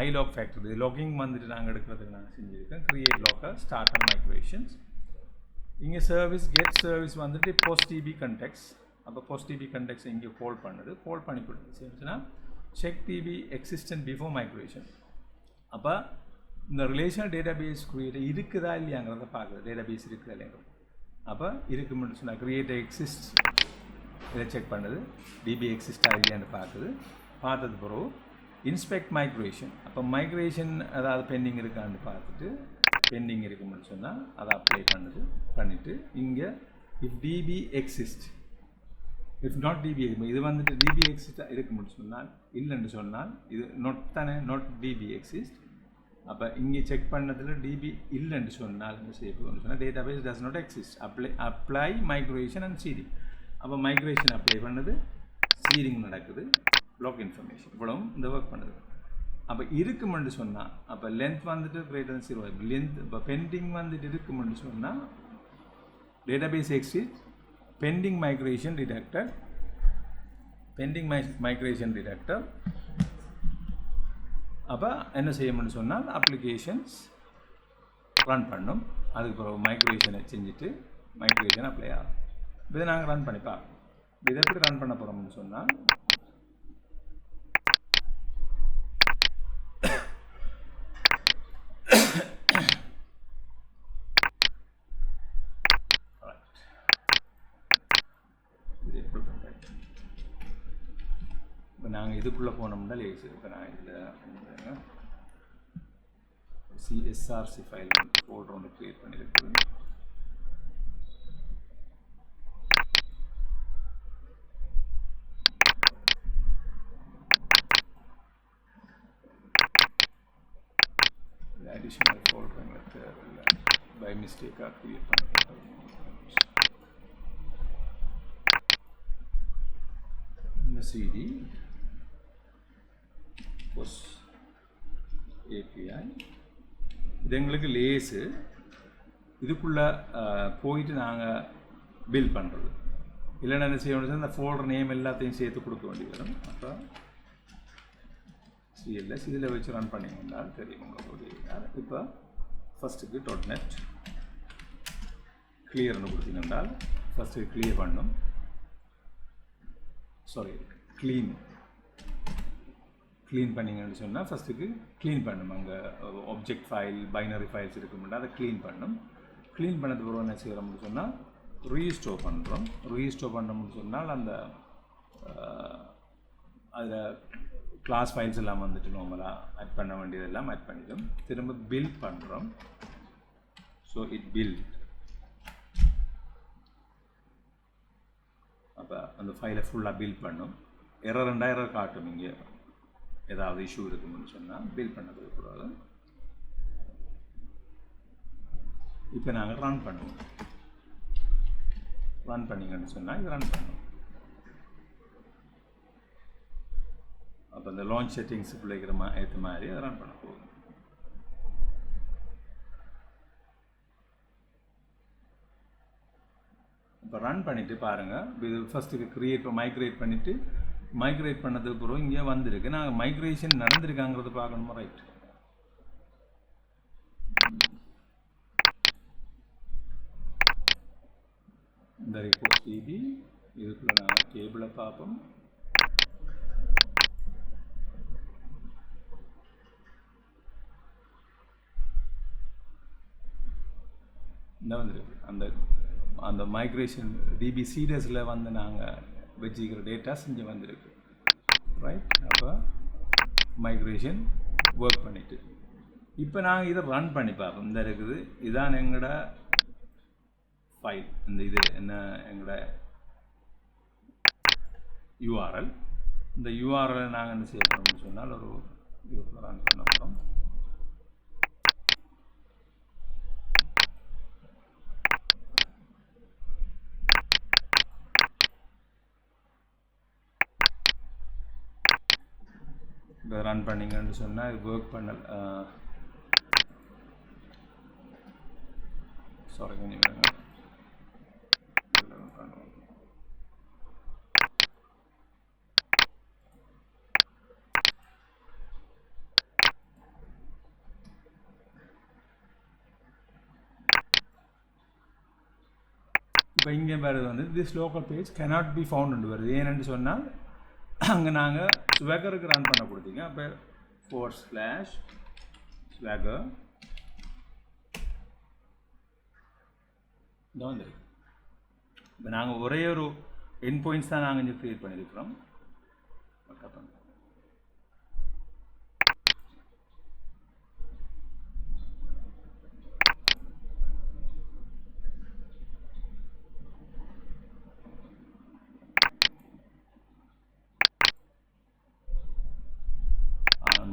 ஐலாக் ஃபேக்டரி லாகிங் வந்துட்டு நாங்கள் எடுக்கிறதுக்கு நாங்கள் செஞ்சுருக்கோம். Create logger start and migrations. இங்கே சர்வீஸ் கெட் சர்வீஸ் வந்துட்டு போஸ்ட் டிபி கண்டெக்ஸ். அப்போ போஸ்ட் டிபி கண்டெக்ஸ் இங்கே கால் பண்ணுது. கால் பண்ணி கொடுத்து சரிச்சுன்னா check DB existent before migration. அப்போ இந்த ரிலேஷனல் டேட்டாபேஸ் கிரியேட் இருக்குதா இல்லையாங்கிறத பார்க்குது. டேட்டாபேஸ் இருக்குதா இல்லைங்கிறது. அப்போ இருக்குன்னு சொன்னால் கிரியேட் எக்ஸிஸ்ட் இதை செக் பண்ணுது. டிபி எக்ஸிஸ்டா இல்லையான்னு பார்க்குது. பார்த்தது பிறகு இன்ஸ்பெக்ட் மைக்ரேஷன். அப்போ மைக்ரேஷன் அதாவது பெண்டிங் இருக்கான்னு பார்த்துட்டு பெண்டிங் இருக்குன்னு சொன்னால் அதை அப்ளை பண்ணிவிட்டு இங்கே if DB exist, if not DB இது வந்துட்டு டிபி எக்ஸிஸ்டாக இருக்குன்னு சொன்னால் இல்லைன்னு சொன்னால் இது நொட் தானே, நாட் டிபி எக்ஸிஸ்ட். அப்போ இங்கே செக் பண்ணதில் டிபி இல்லைன்னு சொன்னால் என்ன செய்ய போகுதுன்னு சொன்னால் database does not exist. Apply migration and seeding. அப்போ மைக்ரேஷன் அப்ளை பண்ணுது, சீடிங் நடக்குது, ப்ளாக் இன்ஃபர்மேஷன் இவ்வளவும் இந்த ஒர்க் பண்ணுது. அப்போ இருக்குமென்று சொன்னால் அப்போ லென்த் வந்துட்டு கிரேட்டர் தென் 0. லென்த் இப்போ பெண்டிங் வந்துட்டு இருக்குமென்று சொன்னால் database exist, pending migration detected, pending migration detector. அப்போ என்ன செய்யணும்னு சொன்னால் அப்ளிகேஷன்ஸ் ரன் பண்ணும். அதுக்கு பிறகு மைக்ரேஷனை செஞ்சுட்டு மைக்ரேஷன் அப்ளை ஆகும். இதை நாங்கள் ரன் பண்ணி பார்ப்போம். இதை எப்படி ரன் பண்ண போகிறோம்னு சொன்னால் இப்போ நாங்கள் இதுக்குள்ளே போனோம்னா லேஸ். இப்போ நான் இதில் சிஎஸ்ஆர்சி ஃபைல் ஃபோல்டர் ஒன்று க்ரியேட் பண்ணியிருக்கேன். அடிஷ்னல் ஃபோல்டர் எங்களுக்கு தேவையில்லை, பை மிஸ்டேக்காக க்ரியேட் பண்ணியிருக்கேன். இந்த சிடி போஸ்ட் ஏபிஐ இது எங்களுக்கு லேஸு. இதுக்குள்ளே போயிட்டு நாங்கள் பில் பண்ணுறது இல்லைன்னா என்ன செய்ய வேண்டியது, இந்த ஃபோல்டர் நேம் எல்லாத்தையும் சேர்த்து கொடுக்க வேண்டி வரும். அப்போ சிஎல்எஸ் இதில் வச்சு ரன் பண்ணிங்கன்னால் தெரியும் உங்களுக்கு. இப்போ ஃபஸ்ட்டுக்கு .net கிளியர்னு கொடுத்தீங்கன்னால் ஃபஸ்ட்டு கிளியர் பண்ணும். சாரி க்ளீன் பண்ணிங்கன்னு சொன்னால் ஃபஸ்ட்டுக்கு க்ளீன் பண்ணும். அங்கே ஆப்ஜெக்ட் ஃபைல் பைனரி ஃபைல்ஸ் இருக்கும்னா அதை க்ளீன் பண்ணும். க்ளீன் பண்ணதுக்கு பிறகு என்ன செய்கிறோம்னு சொன்னால் ரீஸ்டோர் பண்ணுறோம். ரீஸ்டோர் பண்ணோம்னு சொன்னால் அந்த அதில் கிளாஸ் ஃபைல்ஸ் எல்லாம் வந்துட்டு நார்மலாக ஆட் பண்ண வேண்டியதெல்லாம் ஆட் பண்ணிடும். திரும்ப பில்ட் பண்ணுறோம். So it build. அப்போ அந்த ஃபைலை ஃபுல்லாக பில்ட் பண்ணும். எரர் காட்டும். இங்கே ஏதாவது இஷ்யூ இருக்குன்னு சொன்னால் பில்ட் பண்ணதுக்கு கூடாது. இப்போ நாங்கள் ரன் பண்ணுவோம். ரன் பண்ணிங்கன்னு சொன்னால் இது ரன் பண்ணும். அப்போ இந்த லான்ச் செட்டிங்ஸ் பிள்ளைக்கிற ஏற்ற மாதிரி அதை ரன் பண்ண போகுது. இப்போ ரன் பண்ணிவிட்டு பாருங்கள். இது ஃபஸ்ட்டுக்கு மைக்ரேட் பண்ணிவிட்டு மைக்ரேட் பண்ணதுக்கு பிறகு இங்கே வந்திருக்கு. நாங்கள் மைக்ரேஷன் நடந்திருக்காங்கிறது பார்க்கணுமா? ரைட். இந்த ரிப்போர்ட் டிபி இதுக்குள்ளே நாங்கள் டேபிளை பார்ப்போம். இந்த வந்துருக்கு அந்த மைக்ரேஷன் டிபி சீரியஸில் வந்து நாங்கள் வச்சுக்கிற டேட்டாஸ் இங்கே வந்திருக்கு. ரைட். அப்போ மைக்ரேஷன் ஒர்க் பண்ணிவிட்டு இப்போ நாங்கள் இதை ரன் பண்ணி பார்ப்போம். இந்த இருக்குது, இதான் எங்களோட ஃபைல். இந்த இது என்ன எங்களோட யூஆர்எல். இந்த யூஆர்எல் நாங்கள் என்ன செய்ய போகிறோம்னு சொன்னால் ஒரு இதுக்குள்ள ரன் பண்ண போகிறோம். இப்போ ரன் பண்ணிங்கன்னு சொன்னால் இது ஒர்க் பண்ணல. சாரி, கொஞ்சம் இப்போ இங்கே வருது வந்து this local page cannot be found வருது. ஏன்னு சொன்னால் அங்கே நாங்கள் ஸ்வேகருக்கு ரன் பண்ண கொடுத்தீங்க. அப்போ /swagger இதான் வந்துருக்கு. இப்போ நாங்கள் ஒரே ஒரு என் பாயிண்ட்ஸ் தான் நாங்கள் இங்கே க்ரியேட் பண்ணியிருக்கிறோம்.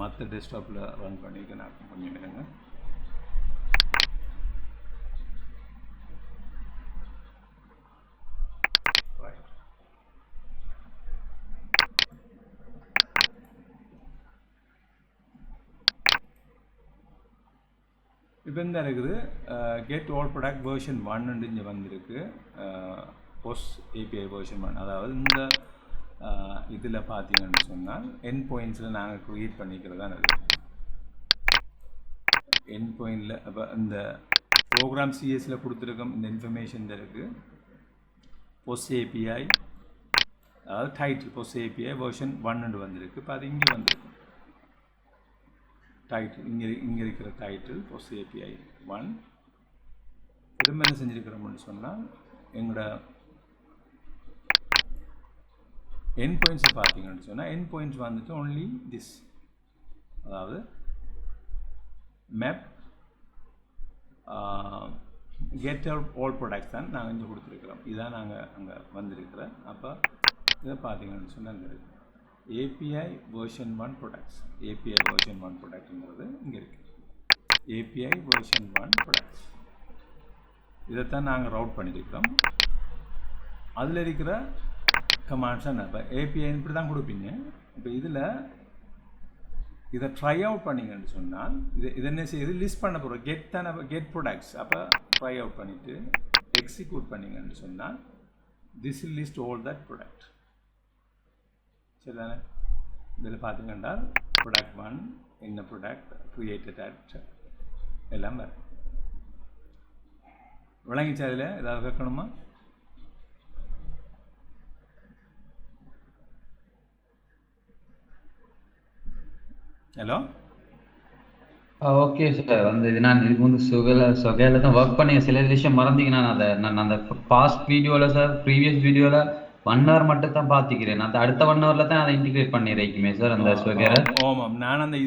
மற்ற டெஸ்க்டாப்பில் ரன் பண்ணிக்க நான் பண்ணிவிடுங்க. ரைட். இப்போ இந்த இருக்குது கெட் ஆல் ப்ராடக்ட் வெர்ஷன் 1 இங்கே வந்திருக்கு. Post API version 1. அதாவது இந்த இதில் பார்த்தீங்கன்னு சொன்னால் என் பாயிண்ட்ஸில் நாங்கள் க்ரியேட் பண்ணிக்கிறது தான் அது. என் பாயிண்டில் அப்போ இந்த ப்ரோக்ராம் சிஎஸில் கொடுத்துருக்கோம். இந்த இன்ஃபர்மேஷன் இருக்குது. போஸ்ட் ஏபிஐ, அதாவது டைட்டில் போஸ்ட் ஏபிஐ வெர்ஷன் 1 வந்திருக்கு. இப்போ அது இங்கே வந்திருக்கு. டைட்டில் இங்கே இருக்கிற டைட்டில் போஸ்ட் ஏபிஐ 1. திரும்ப என்ன செஞ்சுருக்கிறோம்னு சொன்னால் எங்களோட என் பாயிண்ட்ஸை பார்த்தீங்கன்னு சொன்னால் என் பாயிண்ட்ஸ் வந்துட்டு ஒன்லி திஸ், அதாவது மேப் கெட் ஆல் ப்ராடக்ட்ஸ் தான் நாங்கள் இங்கே கொடுத்துருக்குறோம். இதுதான் நாங்கள் அங்கே வந்திருக்கிறோம். அப்போ இதை பார்த்தீங்கன்னு சொன்னால் இங்கே இருக்குது API version 1 products. API version 1 ப்ராடக்ட்ங்கிறது இங்கே இருக்குது. ஏபிஐ வெர்ஷன் 1 ப்ராடக்ட்ஸ் இதைத்தான் நாங்கள் ரவுட் பண்ணியிருக்கிறோம். அதில் இருக்கிற கமாண்ட்ஸ் என்ன, இப்போ ஏபிஐ இப்படி தான் கொடுப்பீங்க. இப்போ இதில் இதை ட்ரை அவுட் பண்ணிங்கன்னு சொன்னால் இது என்ன செய்யுது, லிஸ்ட் பண்ண போகிறோம். Get products. அப்போ ட்ரை அவுட் பண்ணிவிட்டு எக்ஸிக்யூட் பண்ணிங்கன்னு சொன்னால் this will list all that product. சரி தானே? இதில் பார்த்தீங்கன்னா ப்ராடக்ட் 1 என்ன ப்ராடக்ட் க்ரியேட்டட் அட் எல்லாம் வரும். விளங்கிச்சா? அதில் ஏதாவது கேட்கணுமா? ஹலோ. Okay sir. வந்து இது நான் இதுக்கு வந்து சொகையில் தான் ஒர்க் பண்ணி சில விஷயம் மறந்தீங்க. நான் அந்த பாஸ்ட் வீடியோவில் சார், ப்ரீவியஸ் வீடியோவில் 1 hour மட்டும் தான் பார்த்துக்கிறேன். அந்த அடுத்த 1 hourல தான் அதை இன்டிகிரேட் பண்ணியிருக்குமே சார் அந்த சொகையை. ஆமாம், நான் அந்த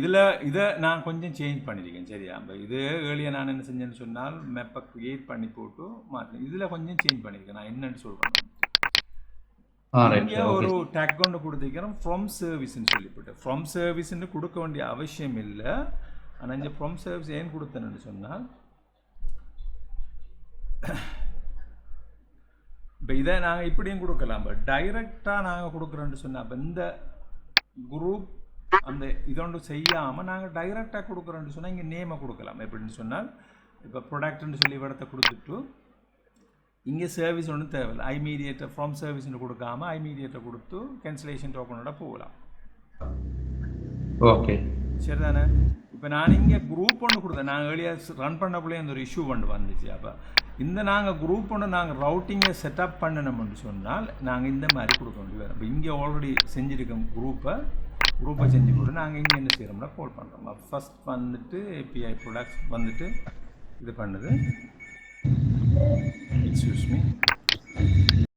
இதை நான் கொஞ்சம் சேஞ்ச் பண்ணியிருக்கேன். சரியா? இப்போ இது ஏர்லியாக நான் என்ன செஞ்சேன்னு சொன்னால் மேப்பை க்ரியேட் பண்ணி போட்டு மாற்றேன். இதில் கொஞ்சம் சேஞ்ச் பண்ணியிருக்கேன். நான் என்னென்னு சொல்கிறேன், இங்கே ஒரு டேக் ஒன்று கொடுத்துக்கிறோம் ஃப்ரம் சர்வீஸ்ன்னு சொல்லிவிட்டு. ஃப்ரம் சர்வீஸ்ன்னு கொடுக்க வேண்டிய அவசியம் இல்லை. ஆனால் இங்கே ஃப்ரம் சர்வீஸ் ஏன் கொடுத்தேன்னு சொன்னால் இப்போ இதை நாங்கள் இப்படியும் கொடுக்கலாம். இப்போ டைரெக்டாக நாங்கள் கொடுக்குறோன்னு சொன்னால் இப்போ இந்த குரூப் அந்த இதொன்று செய்யாமல் நாங்கள் டைரெக்டாக கொடுக்குறோன்னு சொன்னால் இங்கே நேமை கொடுக்கலாம். எப்படின்னு சொன்னால் இப்போ ப்ராடக்ட்னு சொல்லி இடத்த கொடுத்துட்டு இங்கே சர்வீஸ் ஒன்றும் தேவையில்லை. ஐமீடியேட்டர் ஃப்ரம் சர்வீஸ்னு கொடுக்காம ஐமீடியேட்டர் கொடுத்து கேன்சலேஷன் டோக்கனோட போகலாம். ஓகே, சரி தானே? இப்போ நான் இங்கே குரூப் ஒன்று கொடுத்தேன். நாங்கள் ஏர்லியாக ரன் பண்ணக்குள்ளே அந்த ஒரு இஷ்யூ ஒன்று வந்துச்சு. அப்போ இந்த நாங்கள் குரூப் ஒன்று நாங்கள் ரவுட்டிங்கை செட்டப் பண்ணணும்னு சொன்னால் நாங்கள் இந்த மாதிரி கொடுக்க வேண்டியது வரும். இப்போ இங்கே ஆல்ரெடி செஞ்சுருக்கோம் குரூப்பை செஞ்சு போட்டு நாங்கள் இங்கே என்ன செய்கிறோம்னா கால் பண்ணுறோம். ஃபஸ்ட் வந்துட்டு ஏபிஐ ப்ராடக்ட்ஸ் வந்துட்டு இது பண்ணுது. Excuse me.